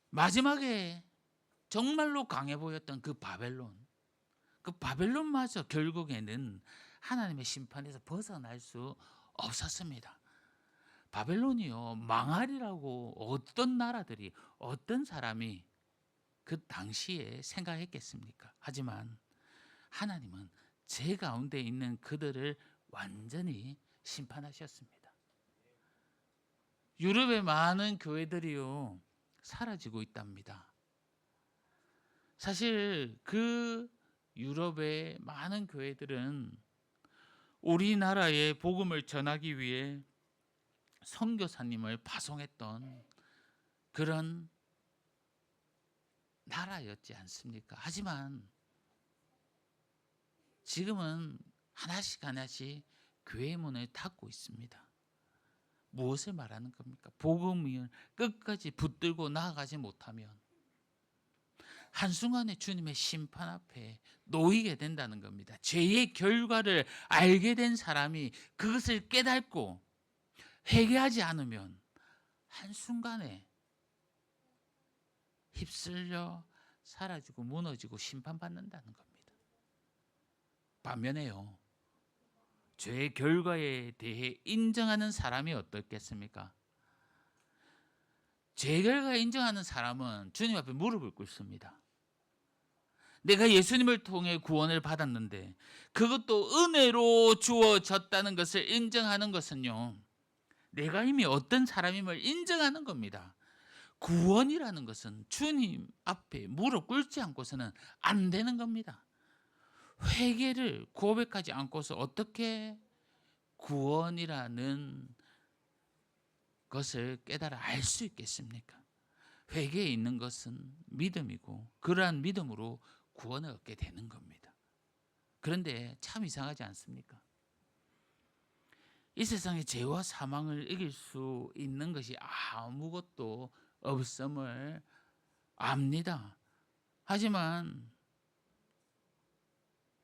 마지막에 정말로 강해 보였던 그 바벨론마저 결국에는 하나님의 심판에서 벗어날 수 없었습니다. 바벨론이요, 망하리라고 어떤 나라들이, 어떤 사람이 그 당시에 생각했겠습니까? 하지만 하나님은 제 가운데 있는 그들을 완전히 심판하셨습니다. 유럽의 많은 교회들이요, 사라지고 있답니다. 사실 그 유럽의 많은 교회들은 우리나라에 복음을 전하기 위해 선교사님을 파송했던 그런 나라였지 않습니까? 하지만 지금은 하나씩 교회 문을 닫고 있습니다. 무엇을 말하는 겁니까? 복음을 끝까지 붙들고 나아가지 못하면 한순간에 주님의 심판 앞에 놓이게 된다는 겁니다. 죄의 결과를 알게 된 사람이 그것을 깨닫고 회개하지 않으면 한순간에 휩쓸려 사라지고 무너지고 심판받는다는 겁니다. 반면에요, 죄의 결과에 대해 인정하는 사람이 어떻겠습니까? 죄의 결과에 인정하는 사람은 주님 앞에 무릎을 꿇습니다. 내가 예수님을 통해 구원을 받았는데 그것도 은혜로 주어졌다는 것을 인정하는 것은요, 내가 이미 어떤 사람임을 인정하는 겁니다. 구원이라는 것은 주님 앞에 무릎 꿇지 않고서는 안 되는 겁니다. 회개를 고백하지 않고서 어떻게 구원이라는 것을 깨달아 알 수 있겠습니까? 회개에 있는 것은 믿음이고 그러한 믿음으로 구원을 얻게 되는 겁니다. 그런데 참 이상하지 않습니까? 이 세상에 죄와 사망을 이길 수 있는 것이 아무것도 없음을 압니다. 하지만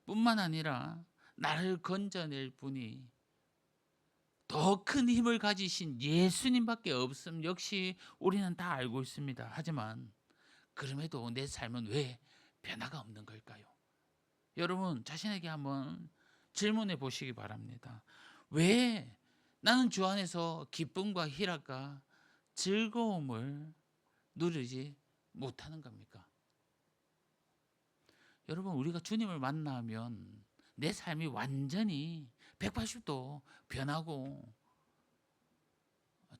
뿐만 아니라 나를 건져낼 분이 더 큰 힘을 가지신 예수님밖에 없음 역시 우리는 다 알고 있습니다. 하지만 그럼에도 내 삶은 왜 변화가 없는 걸까요? 여러분 자신에게 한번 질문해 보시기 바랍니다. 왜 나는 주 안에서 기쁨과 희락과 즐거움을 누리지 못하는 겁니까? 여러분 우리가 주님을 만나면 내 삶이 완전히 180도 변하고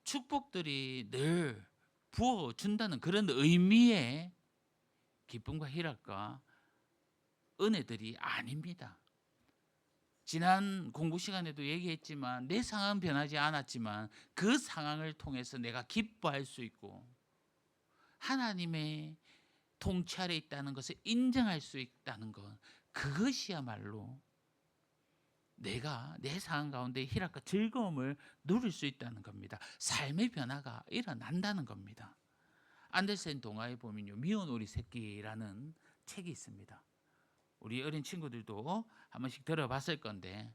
축복들이 늘 부어준다는 그런 의미의 기쁨과 희락과 은혜들이 아닙니다. 지난 공부 시간에도 얘기했지만 내 상황은 변하지 않았지만 그 상황을 통해서 내가 기뻐할 수 있고 하나님의 통치 아래 있다는 것을 인정할 수 있다는 것, 그것이야말로 내가 내 상황 가운데 희락과 즐거움을 누릴 수 있다는 겁니다. 삶의 변화가 일어난다는 겁니다. 안데센 동화에 보면요, 미운 오리 새끼라는 책이 있습니다. 우리 어린 친구들도 한 번씩 들어봤을 건데,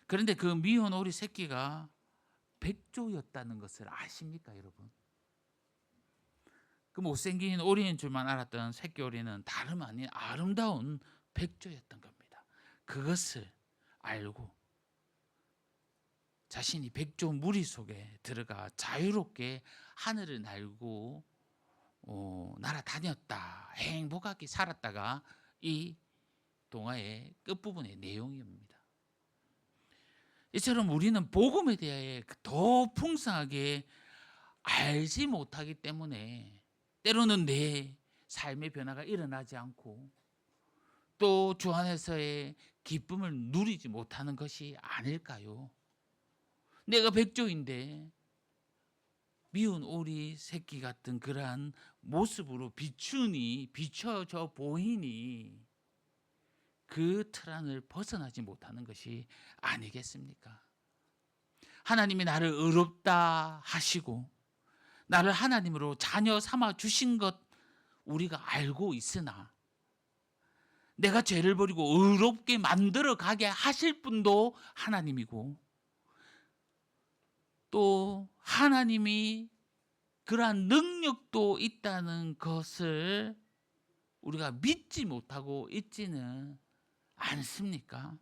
그런데 그 미운 오리 새끼가 백조였다는 것을 아십니까, 여러분? 그 못생긴 오리인 줄만 알았던 새끼 오리는 다름 아닌 아름다운 백조였던 겁니다. 그것을 알고 자신이 백조 무리 속에 들어가 자유롭게 하늘을 날고 날아다녔다, 행복하게 살았다가 이 동화의 끝부분의 내용입니다. 이처럼 우리는 복음에 대해 더 풍성하게 알지 못하기 때문에 때로는 내 삶의 변화가 일어나지 않고 또 주 안에서의 기쁨을 누리지 못하는 것이 아닐까요? 내가 백조인데 미운 오리 새끼 같은 그러한 모습으로 비춰져 보이니 그 틀 안을 벗어나지 못하는 것이 아니겠습니까? 하나님이 나를 의롭다 하시고 나를 하나님으로 자녀 삼아 주신 것 우리가 알고 있으나 내가 죄를 버리고 의롭게 만들어 가게 하실 분도 하나님이고 또 하나님이 그러한 능력도 있다는 것을 우리가 믿지 못하고 있지는 않습니까?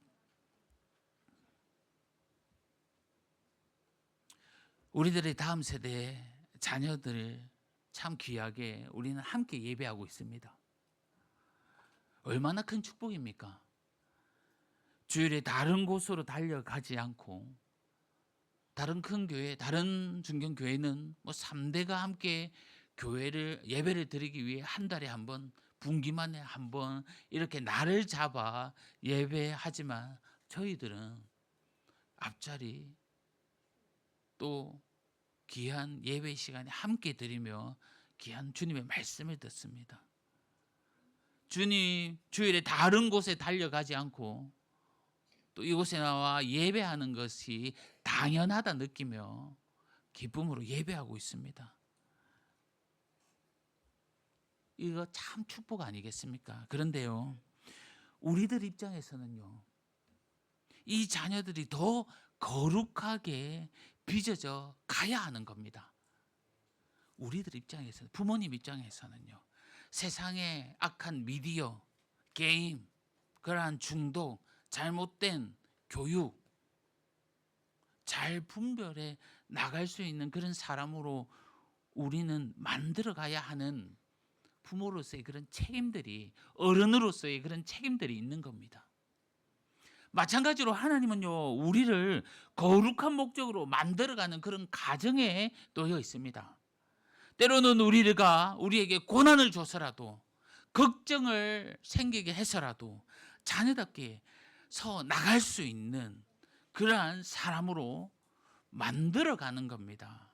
우리들의 다음 세대의 자녀들을 참 귀하게 우리는 함께 예배하고 있습니다. 얼마나 큰 축복입니까? 주일에 다른 곳으로 달려가지 않고 다른 큰 교회, 다른 중견 교회는 3대가 함께 교회를 예배를 드리기 위해 한 달에 한 번, 분기만에 한 번 이렇게 날을 잡아 예배하지만 저희들은 앞자리 또 귀한 예배 시간에 함께 드리며 귀한 주님의 말씀을 듣습니다. 주님 주일에 다른 곳에 달려가지 않고 또 이곳에 나와 예배하는 것이 당연하다 느끼며 기쁨으로 예배하고 있습니다. 이거 참 축복 아니겠습니까? 그런데요, 우리들 입장에서는요, 이 자녀들이 더 거룩하게 빚어져 가야 하는 겁니다. 우리들 입장에서는, 부모님 입장에서는요, 세상의 악한 미디어, 게임, 그러한 중독, 잘못된 교육, 잘 분별해 나갈 수 있는 그런 사람으로 우리는 만들어 가야 하는 부모로서의 그런 책임들이, 어른으로서의 그런 책임들이 있는 겁니다. 마찬가지로 하나님은요, 우리를 거룩한 목적으로 만들어가는 그런 가정에 놓여 있습니다. 때로는 우리에게 고난을 줘서라도, 걱정을 생기게 해서라도 자녀답게 서 나갈 수 있는 그러한 사람으로 만들어가는 겁니다.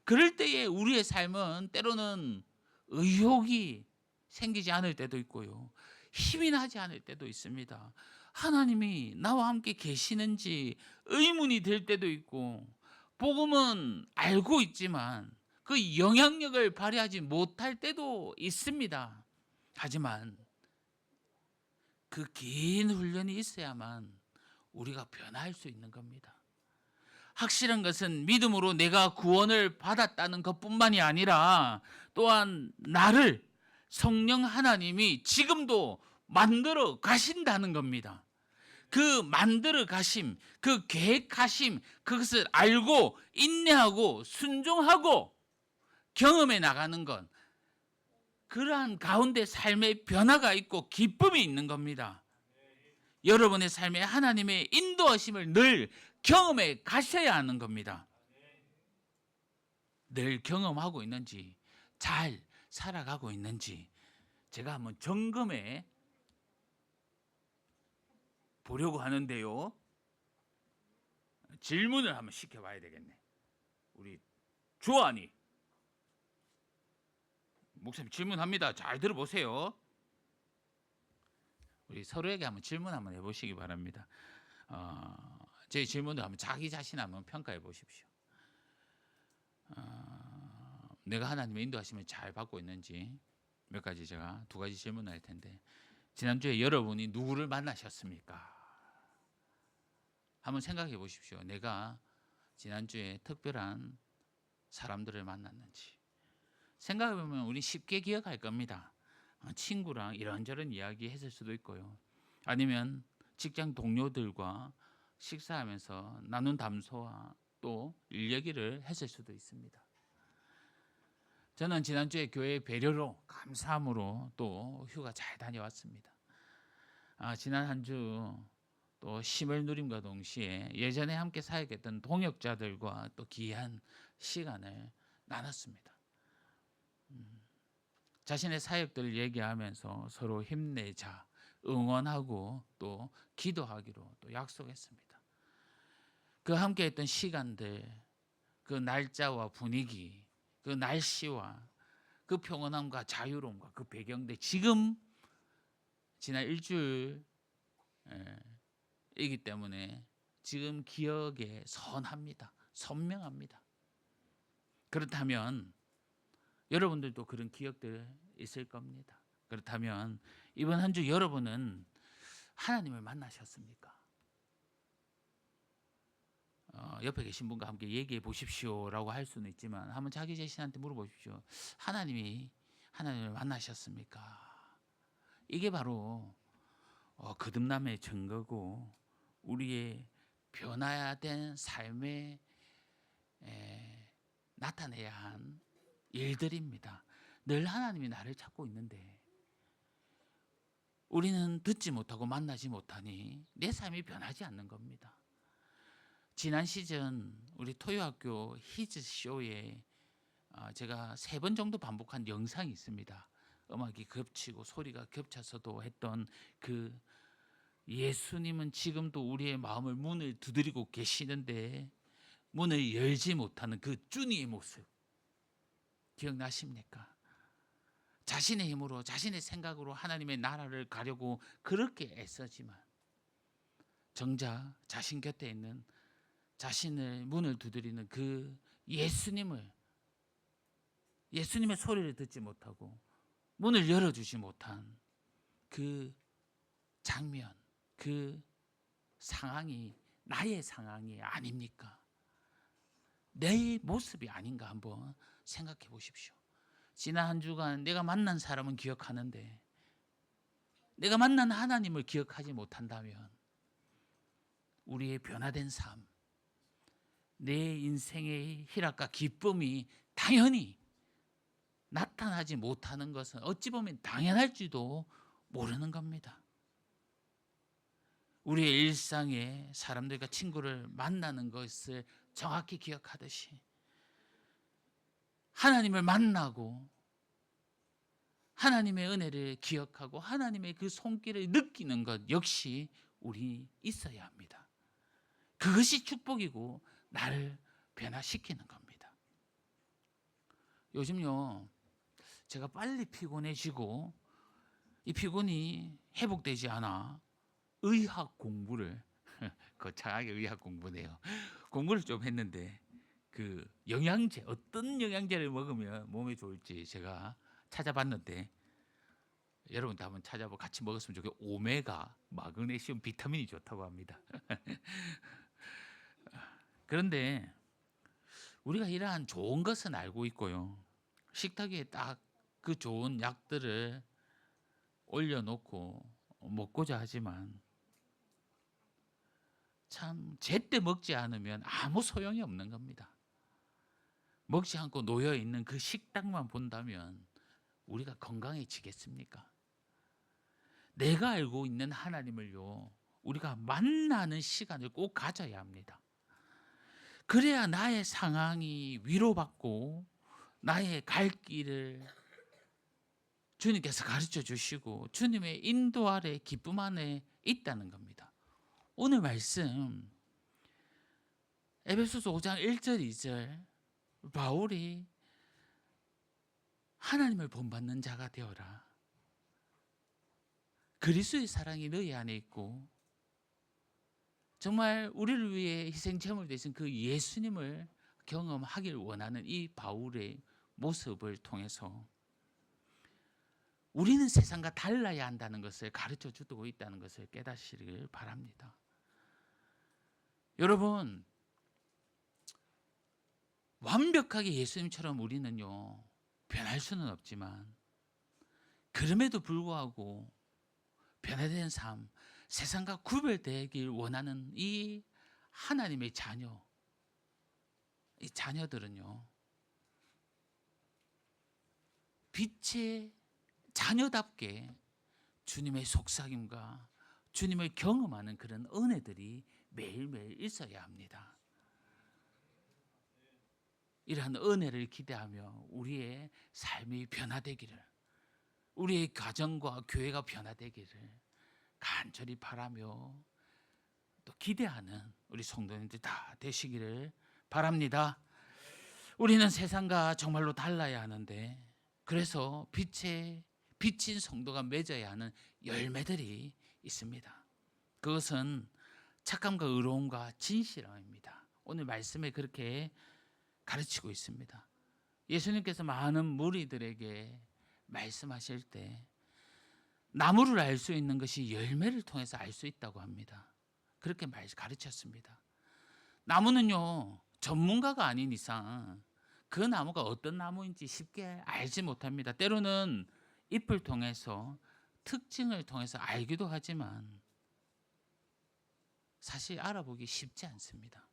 그럴 때에 우리의 삶은 때로는 의욕이 생기지 않을 때도 있고요, 힘이 나지 않을 때도 있습니다. 하나님이 나와 함께 계시는지 의문이 될 때도 있고, 복음은 알고 있지만 그 영향력을 발휘하지 못할 때도 있습니다. 하지만 그 긴 훈련이 있어야만 우리가 변화할 수 있는 겁니다. 확실한 것은 믿음으로 내가 구원을 받았다는 것뿐만이 아니라 또한 나를 성령 하나님이 지금도 만들어 가신다는 겁니다. 그 만들어 가심, 그 계획하심, 그것을 알고 인내하고 순종하고 경험해 나가는 것, 그러한 가운데 삶의 변화가 있고 기쁨이 있는 겁니다. 여러분의 삶에 하나님의 인도하심을 늘 경험해 가셔야 하는 겁니다. 늘 경험하고 있는지, 잘 살아가고 있는지 제가 한번 점검해 보려고 하는데요, 질문을 한번 시켜봐야 되겠네. 우리 조안이 목사님 질문합니다. 잘 들어보세요. 우리 서로에게 한번 질문 한번 해보시기 바랍니다. 제 질문을 한번 자기 자신 한번 평가해 보십시오. 내가 하나님의 인도하심을 잘 받고 있는지 몇 가지, 제가 두 가지 질문을 할 텐데, 지난주에 여러분이 누구를 만나셨습니까? 한번 생각해 보십시오. 내가 지난주에 특별한 사람들을 만났는지. 생각해 보면 우리 쉽게 기억할 겁니다. 친구랑 이런저런 이야기 했을 수도 있고요, 아니면 직장 동료들과 식사하면서 나눈 담소와 또 일 얘기를 했을 수도 있습니다. 저는 지난주에 교회 배려로 감사함으로 또 휴가 잘 다녀왔습니다. 지난 한 주 또 쉼을 누림과 동시에 예전에 함께 사역했던 동역자들과 또 귀한 시간을 나눴습니다. 자신의 사역들을 얘기하면서 서로 힘내자, 응원하고 또 기도하기로 또 약속했습니다. 그 함께했던 시간들, 그 날짜와 분위기, 그 날씨와 그 평온함과 자유로움과 그 배경들, 지금 지난 일주일이기 때문에 지금 기억에 선명합니다. 그렇다면 여러분들도 그런 기억들 있을 겁니다. 그렇다면 이번 한 주 여러분은 하나님을 만나셨습니까? 옆에 계신 분과 함께 얘기해 보십시오라고 할 수는 있지만 한번 자기 자신한테 물어보십시오. 하나님을 만나셨습니까? 이게 바로 거듭남의 증거고 우리의 변화해야 된 삶에 나타내야 한 일들입니다. 늘 하나님이 나를 찾고 있는데 우리는 듣지 못하고 만나지 못하니 내 삶이 변하지 않는 겁니다. 지난 시즌 우리 토요학교 히즈쇼에 제가 3번 정도 반복한 영상이 있습니다. 음악이 겹치고 소리가 겹쳐서도 했던 그 예수님은 지금도 우리의 마음을 문을 두드리고 계시는데 문을 열지 못하는 그 쭈니의 모습 기억나십니까? 자신의 힘으로 자신의 생각으로 하나님의 나라를 가려고 그렇게 애쓰지만 정작 자신 곁에 있는 자신의 문을 두드리는 그 예수님의 소리를 듣지 못하고 문을 열어주지 못한 그 장면, 그 상황이 나의 상황이 아닙니까? 내 모습이 아닌가 한번 생각해 보십시오. 지난 한 주간 내가 만난 사람은 기억하는데 내가 만난 하나님을 기억하지 못한다면 우리의 변화된 삶, 내 인생의 희락과 기쁨이 당연히 나타나지 못하는 것은 어찌 보면 당연할지도 모르는 겁니다. 우리의 일상에 사람들과 친구를 만나는 것을 정확히 기억하듯이 하나님을 만나고 하나님의 은혜를 기억하고 하나님의 그 손길을 느끼는 것 역시 우리 있어야 합니다. 그것이 축복이고 나를 변화시키는 겁니다. 요즘요 제가 빨리 피곤해지고 이 피곤이 회복되지 않아 의학 공부를 거창하게 의학 공부네요. 공부를 좀 했는데 그 영양제 어떤 영양제를 먹으면 몸에 좋을지 제가 찾아봤는데 여러분도 한번 찾아보고 같이 먹었으면 좋겠고 오메가, 마그네슘, 비타민이 좋다고 합니다. 그런데 우리가 이러한 좋은 것은 알고 있고요. 식탁 위에 딱 그 좋은 약들을 올려놓고 먹고자 하지만 참 제때 먹지 않으면 아무 소용이 없는 겁니다. 먹지 않고 놓여 있는 그 식당만 본다면 우리가 건강해지겠습니까? 내가 알고 있는 하나님을요 우리가 만나는 시간을 꼭 가져야 합니다. 그래야 나의 상황이 위로받고 나의 갈 길을 주님께서 가르쳐 주시고 주님의 인도 아래 기쁨 안에 있다는 겁니다. 오늘 말씀 에베소서 5장 1절 2절 바울이 하나님을 본받는 자가 되어라. 그리스도의 사랑이 너희 안에 있고 정말 우리를 위해 희생제물 되신 그 예수님을 경험하길 원하는 이 바울의 모습을 통해서 우리는 세상과 달라야 한다는 것을 가르쳐 주고 있다는 것을 깨닫시길 바랍니다. 여러분 완벽하게 예수님처럼 우리는요 변할 수는 없지만 그럼에도 불구하고 변화된 삶, 세상과 구별되길 원하는 이 하나님의 자녀, 이 자녀들은요 빛의 자녀답게 주님의 속삭임과 주님을 경험하는 그런 은혜들이 매일매일 있어야 합니다. 이러한 은혜를 기대하며 우리의 삶이 변화되기를, 우리의 가정과 교회가 변화되기를 간절히 바라며 또 기대하는 우리 성도님들 다 되시기를 바랍니다. 우리는 세상과 정말로 달라야 하는데, 그래서 빛인 성도가 맺어야 하는 열매들이 있습니다. 그것은 착함과 의로움과 진실함입니다. 오늘 말씀에 그렇게 가르치고 있습니다. 예수님께서 많은 무리들에게 말씀하실 때 나무를 알 수 있는 것이 열매를 통해서 알 수 있다고 합니다. 그렇게 가르쳤습니다. 나무는요, 전문가가 아닌 이상 그 나무가 어떤 나무인지 쉽게 알지 못합니다. 때로는 잎을 통해서, 특징을 통해서 알기도 하지만 사실 알아보기 쉽지 않습니다.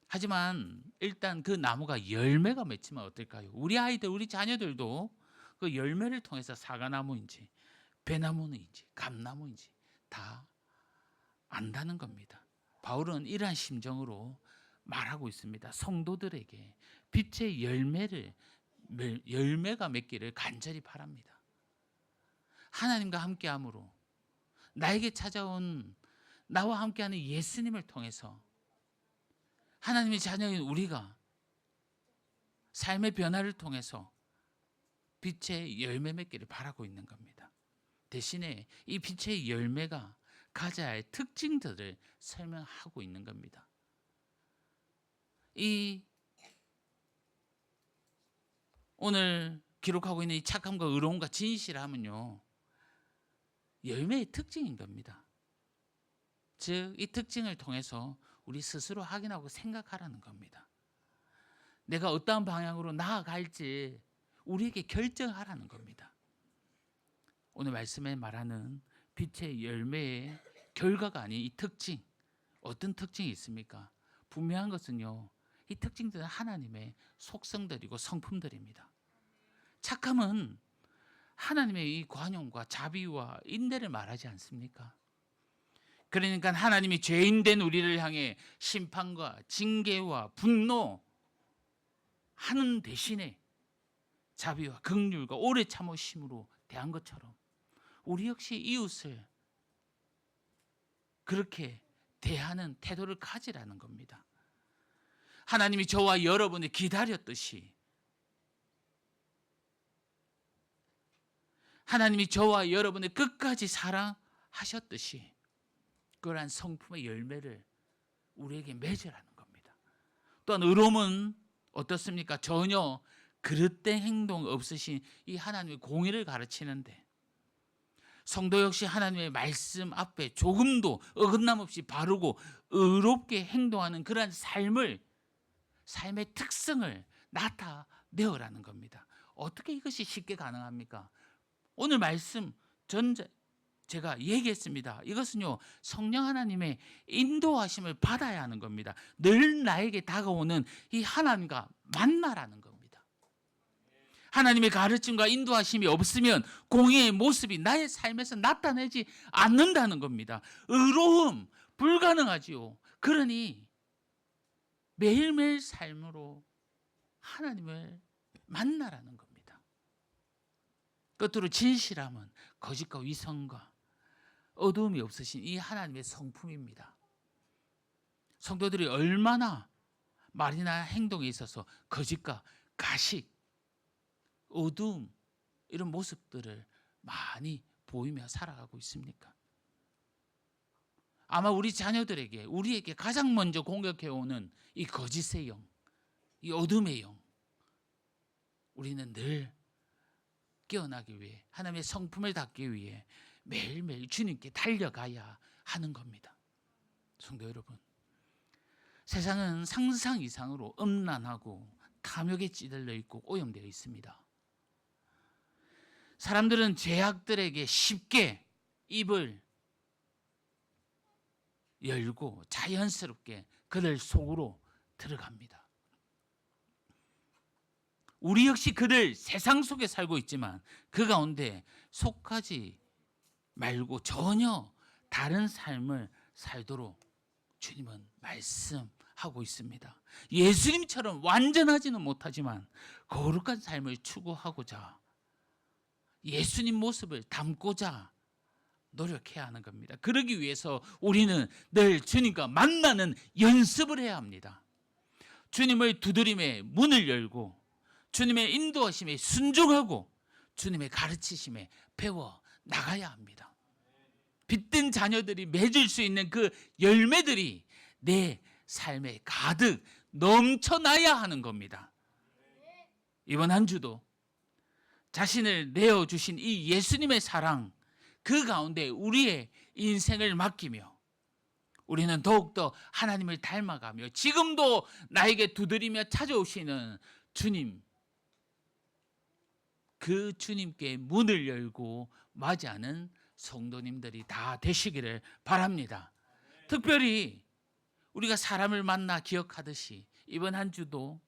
하지만 일단 그 나무가 열매가 맺히면 어떨까요? 우리 아이들, 우리 자녀들도 그 열매를 통해서 사과나무인지 배나무인지 감나무인지 다 안다는 겁니다. 바울은 이러한 심정으로 말하고 있습니다. 성도들에게 빛의 열매가 맺기를 간절히 바랍니다. 하나님과 함께함으로, 나에게 찾아온 나와 함께하는 예수님을 통해서 하나님의 자녀인 우리가 삶의 변화를 통해서 빛의 열매 맺기를 바라고 있는 겁니다. 대신에 이 빛의 열매가 가져야 할 특징들을 설명하고 있는 겁니다. 이 오늘 기록하고 있는 이 착함과 의로움과 진실함은요, 열매의 특징인 겁니다. 즉, 이 특징을 통해서 우리 스스로 확인하고 생각하라는 겁니다. 내가 어떠한 방향으로 나아갈지 우리에게 결정하라는 겁니다. 오늘 말씀에 말하는 빛의 열매의 결과가 아닌 이 특징, 어떤 특징이 있습니까? 분명한 것은요, 이 특징들은 하나님의 속성들이고 성품들입니다. 착함은 하나님의 이 관용과 자비와 인내를 말하지 않습니까? 그러니까 하나님이 죄인된 우리를 향해 심판과 징계와 분노하는 대신에 자비와 긍휼과 오래 참으심으로 대한 것처럼 우리 역시 이웃을 그렇게 대하는 태도를 가지라는 겁니다. 하나님이 저와 여러분을 기다렸듯이, 하나님이 저와 여러분을 끝까지 사랑하셨듯이 그러한 성품의 열매를 우리에게 맺으라는 겁니다. 또한 의로움은 어떻습니까? 전혀 그릇된 행동 없으신 이 하나님의 공의를 가르치는데, 성도 역시 하나님의 말씀 앞에 조금도 어긋남 없이 바르고 의롭게 행동하는 그러한 삶의 특성을 나타내어라는 겁니다. 어떻게 이것이 쉽게 가능합니까? 오늘 말씀 제가 얘기했습니다. 이것은요, 성령 하나님의 인도하심을 받아야 하는 겁니다. 늘 나에게 다가오는 이 하나님과 만나라는 겁니다. 하나님의 가르침과 인도하심이 없으면 공의의 모습이 나의 삶에서 나타내지 않는다는 겁니다. 의로움 불가능하지요. 그러니 매일매일 삶으로 하나님을 만나라는 겁니다. 끝으로 진실함은 거짓과 위선과 어두움이 없으신 이 하나님의 성품입니다. 성도들이 얼마나 말이나 행동에 있어서 거짓과 가식, 어두움 이런 모습들을 많이 보이며 살아가고 있습니까? 아마 우리 자녀들에게, 우리에게 가장 먼저 공격해오는 이 거짓의 영, 이 어둠의 영, 우리는 늘 깨어나기 위해, 하나님의 성품을 닦기 위해 매일매일 주님께 달려가야 하는 겁니다. 성도 여러분, 세상은 상상 이상으로 음란하고 탐욕에 찌들려 있고 오염되어 있습니다. 사람들은 죄악들에게 쉽게 입을 열고 자연스럽게 그들 속으로 들어갑니다. 우리 역시 그들 세상 속에 살고 있지만 그 가운데 속하지 말고 전혀 다른 삶을 살도록 주님은 말씀하고 있습니다. 예수님처럼 완전하지는 못하지만 거룩한 삶을 추구하고자 예수님 모습을 담고자 노력해야 하는 겁니다. 그러기 위해서 우리는 늘 주님과 만나는 연습을 해야 합니다. 주님의 두드림에 문을 열고 주님의 인도하심에 순종하고 주님의 가르치심에 배워 나가야 합니다. 빛든 자녀들이 맺을 수 있는 그 열매들이 내 삶에 가득 넘쳐나야 하는 겁니다. 이번 한 주도 자신을 내어주신 이 예수님의 사랑, 그 가운데 우리의 인생을 맡기며 우리는 더욱더 하나님을 닮아가며 지금도 나에게 두드리며 찾아오시는 주님, 그 주님께 문을 열고 맞이하는 성도님들이 다 되시기를 바랍니다. 특별히 우리가 사람을 만나 기억하듯이 이번 한 주도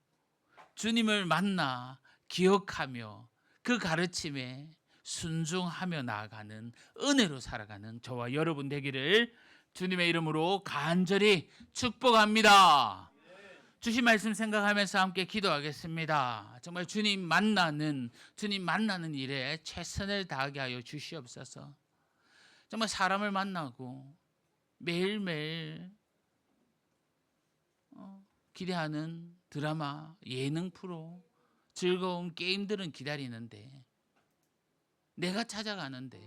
주님을 만나 기억하며 그 가르침에 순종하며 나아가는 은혜로 살아가는 저와 여러분 되기를 주님의 이름으로 간절히 축복합니다. 주신 말씀 생각하면서 함께 기도하겠습니다. 정말 주님 만나는 일에 최선을 다하게 하여 주시옵소서. 정말 사람을 만나고 매일매일 기대하는 드라마, 예능 프로, 즐거운 게임들은 기다리는데 내가 찾아가는데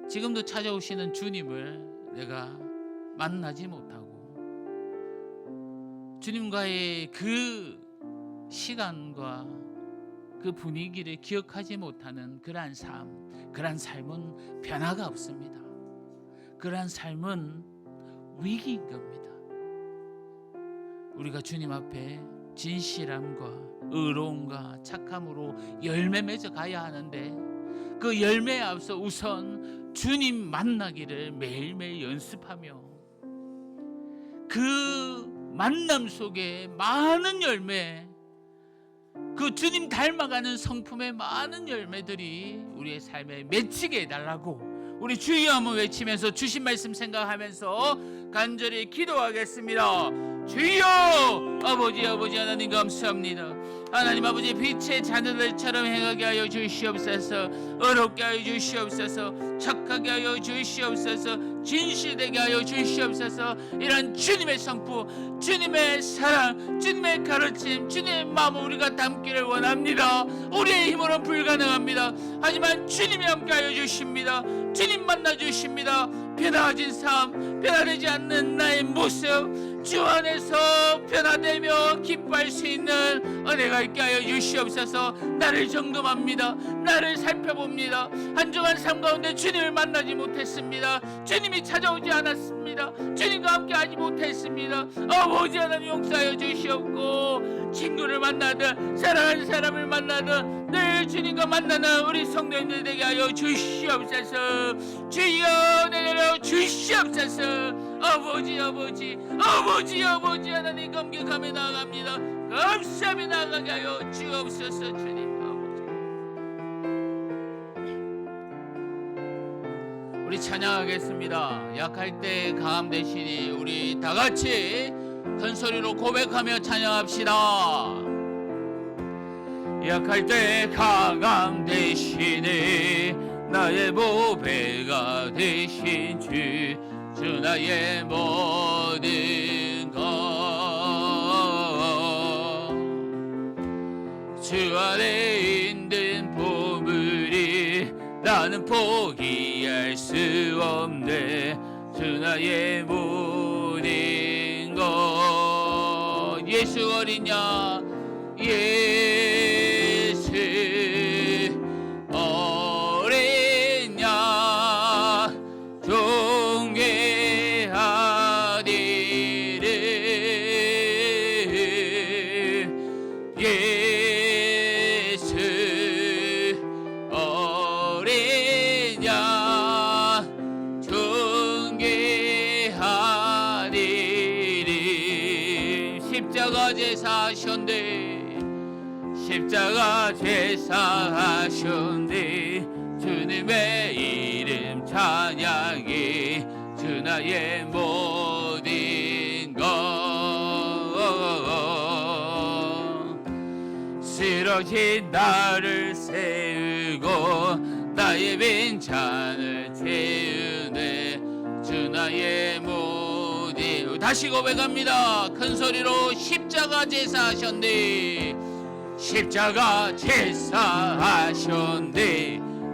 지금도 찾아오시는 주님을 내가 만나지 못하고 주님과의 그 시간과 그 분위기를 기억하지 못하는 그러한 삶은 변화가 없습니다. 그러한 삶은 위기인 겁니다. 우리가 주님 앞에 진실함과 의로움과 착함으로 열매 맺어 가야 하는데 그 열매에 앞서 우선 주님 만나기를 매일매일 연습하며 그 만남 속에 많은 열매, 그 주님 닮아가는 성품의 많은 열매들이 우리의 삶에 맺히게 해달라고 우리 주여 한번 외치면서 주신 말씀 생각하면서 간절히 기도하겠습니다. 주여 아버지 하나님 감사합니다. 하나님 아버지 빛의 자녀들처럼 행하게 하여 주시옵소서. 어렵게 하여 주시옵소서. 착하게 하여 주시옵소서. 진실되게 하여 주시옵소서. 이런 주님의 성품, 주님의 사랑, 주님의 가르침, 주님의 마음을 우리가 담기를 원합니다. 우리의 힘으로는 불가능합니다. 하지만 주님이 함께 하여 주십니다. 주님 만나 주십니다. 변화진 삶, 변화되지 않는 나의 모습, 주 안에서 변화되며 기뻐할 수 있는 은혜가 있게 하여 주시옵소서. 나를 점검합니다. 나를 살펴봅니다. 한 주간 삶 가운데 주님을 만나지 못했습니다. 주님이 찾아오지 않았습니다. 주님과 함께 하지 못했습니다. 아버지 하나님 용서하여 주시옵고 친구를 만나든 사랑하는 사람을 만나든 늘 주님과 만나는 우리 성도님들 되게 하여 주시옵소서. 주여 내려 주시옵소서. 아버지 하나님 감격하며 나아갑니다. 감사하며 나아가게 하여 주옵소서. 주님 아버지, 우리 찬양하겠습니다. 약할 때 강함 되시니 우리 다 같이 큰 소리로 고백하며 찬양합시다. 약할 때 강함 되시니 나의 보배가 되신 주 나의 모든 것 주 안에 있는 보물이 나는 포기할 수 없네. 주 나의 모든 것 예수 어린 양 예수 어린 양 존귀하리를 예수 어린 양 존귀하리를 십자가 제사하셨네. 십자가 제사하셨네. 주님의 이름 찬양해 주 나의 모든 것. 쓰러진 나를 세우고 나의 빈잔을 채우네. 주 나의 모든. 다시 고백합니다. 큰 소리로 십자가 제사하셨네. 십자가 제사하셨네.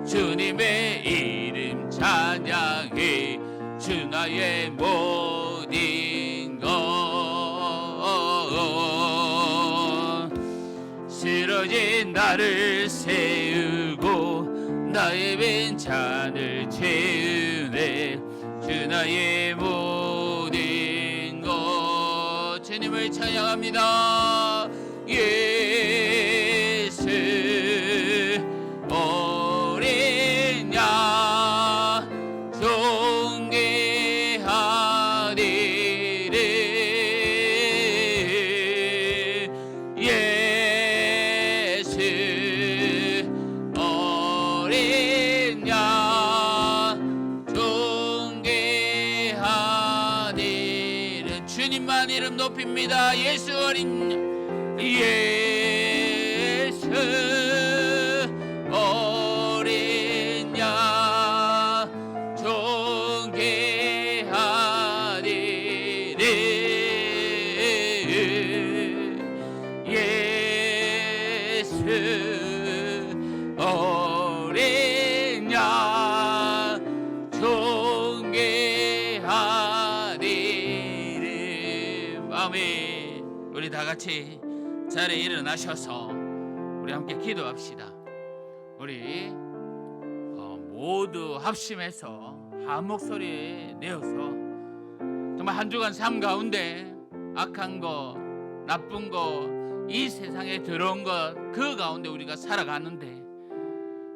주님의 이름 찬양해 주 나의 모든 것. 쓰러진 나를 세우고 나의 빈잔을 채우네. 주 나의 모든 것. 주님을 찬양합니다. 예수 어린 양 존귀하리래. 예수 어린 양 존귀하리래. 주님만 이름 높입니다. 예수 어린 양. 예수 어린 양 존귀하리래. 예수 어린 양 존귀하리래. 아멘. 우리 다 같이 자리에 일어나셔서 우리 함께 기도합시다. 우리 모두 합심해서 한 목소리 내어서 정말 한 주간 삶 가운데 악한 거, 나쁜 거, 이 세상에 들어온 것 그 가운데 우리가 살아가는데,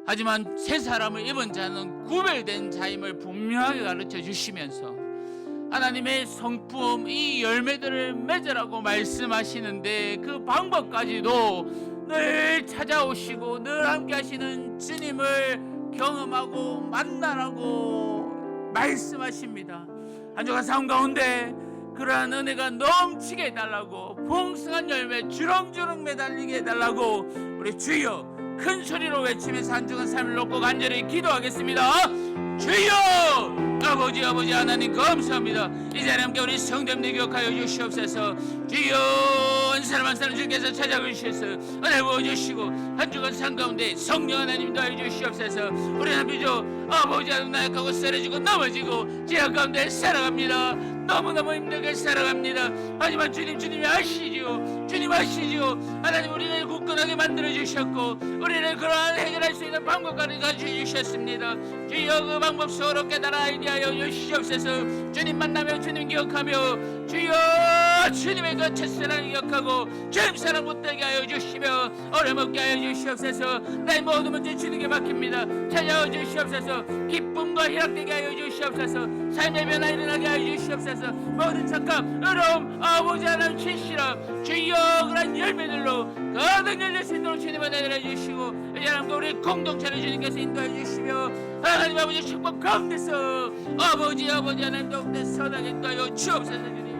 하지만 새 사람을 입은 자는 구별된 자임을 분명하게 가르쳐 주시면서 하나님의 성품, 이 열매들을 맺으라고 말씀하시는데 그 방법까지도 늘 찾아오시고 늘 함께 하시는 주님을 경험하고 만나라고 말씀하십니다. 한 주간 삶 가운데 그러한 은혜가 넘치게 해달라고, 풍성한 열매 주렁주렁 매달리게 해달라고 우리 주여 큰 소리로 외치면서 한 주간 삶을 놓고 간절히 기도하겠습니다. 주여! 아버지 하나님 감사합니다. 이 자리에 함께 우리 성도님들 기억하여 주시옵소서. 주여, 한 사람 한 사람 주께서 찾아오셔서 은혜 부어주시고 한 주간 삶 가운데 성령 하나님 도와여 주시옵소서. 우리 하나님이죠, 아버지 하나님 나약하고 쓰러지고 넘어지고 죄악 가운데 살아갑니다. 너무너무 힘들게 살아갑니다. 하지만 주님이 아시지요. 주님 아시지요. 하나님 우리를 굳건하게 만들어주셨고 우리를 그러한 해결할 수 있는 방법까지 가르쳐주셨습니다. 주여 그 방법 속으로 깨달아 알게 하여 주시옵소서. 주님 만나며 주님 기억하며 주여 주님의 그 첫사랑을 기억하고 주님 사랑 못되게 하여 주시며 어려먹게 하여 주시옵소서. 나의 모든 문제 주님께 맡깁니다. 찾아와 주시옵소서. 기쁨과 희락되게 하여 주시옵소서. 삶의 변화 일어나게 하여 주시옵소서. 모든 착함, 의로움, 아버지 하나님 진실함 주여 그런 열매들로 가득 열릴 수 있도록 주님을 내려 주시고 이제 하나님과 우리 공동체를 주님께서 인도해 주시며 하나님 아버지 축복 가운데서 아버지 하나님 더욱더 선하게 인도하여 주옵소서. 주님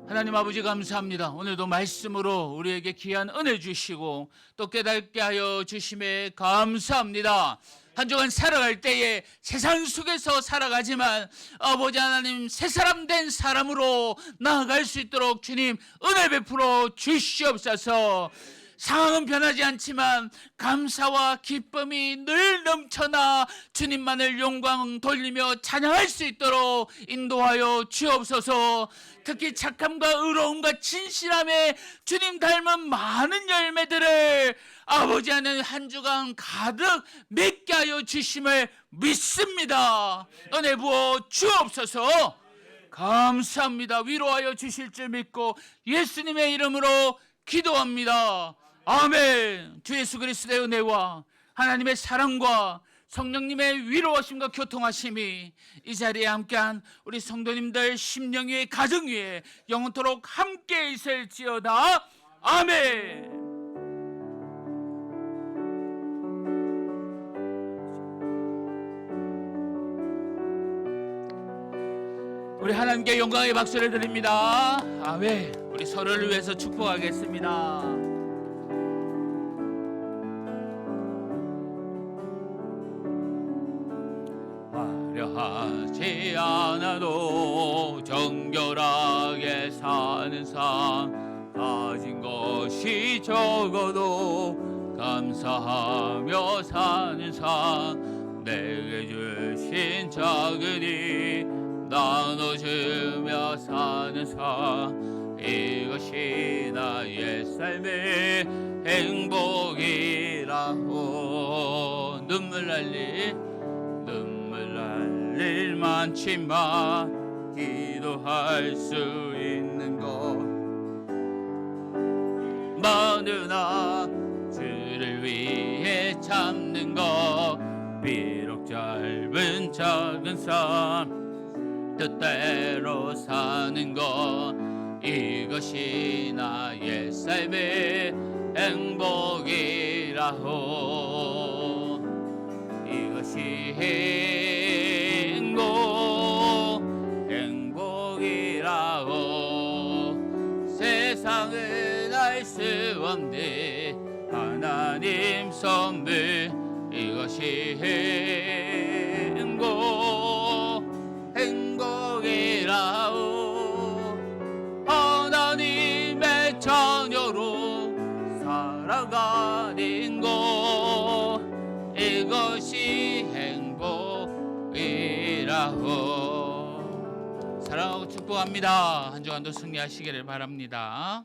하나님 아버지 감사합니다. 오늘도 말씀으로 우리에게 귀한 은혜 주시고 또 깨닫게 하여 주심에 감사합니다. 한 주간 살아갈 때에 세상 속에서 살아가지만 아버지 하나님 새 사람 된 사람으로 나아갈 수 있도록 주님 은혜 베풀어 주시옵소서. 상황은 변하지 않지만 감사와 기쁨이 늘 넘쳐나 주님만을 영광 돌리며 찬양할 수 있도록 인도하여 주옵소서. 특히 착함과 의로움과 진실함에 주님 닮은 많은 열매들을 아버지 하나님 한 주간 가득 맺게 하여 주심을 믿습니다. 은혜 부어 주옵소서. 감사합니다. 위로하여 주실 줄 믿고 예수님의 이름으로 기도합니다. 아멘. 주 예수 그리스도의 은혜와 하나님의 사랑과 성령님의 위로하심과 교통하심이 이 자리에 함께한 우리 성도님들 심령 위에 가정 위에 영원토록 함께 있을지어다. 아멘. 우리 하나님께 영광의 박수를 드립니다. 아멘. 우리 서로를 위해서 축복하겠습니다. 화려하지 않아도 정결하게 사는 삶, 가진 것이 적어도 감사하며 사는 삶, 내게 주신 작은 일 나눠주며 사는 삶, 이것이 나의 삶의 행복이라고. 눈물 날 일 많지만 기도할 수 있는 것 많으나 주를 위해 참는 것, 비록 짧은 작은 삶 뜻대로 사는 것, 이것이 나의 삶의 행복이라고. 이것이 행복이라고. 세상은 알 수 없는 하나님 선물, 이것이 행복이라고. 하나님의 자녀로 살아가는 것, 이것이 행복이라고. 사랑하고 축복합니다. 한 주간도 승리하시기를 바랍니다.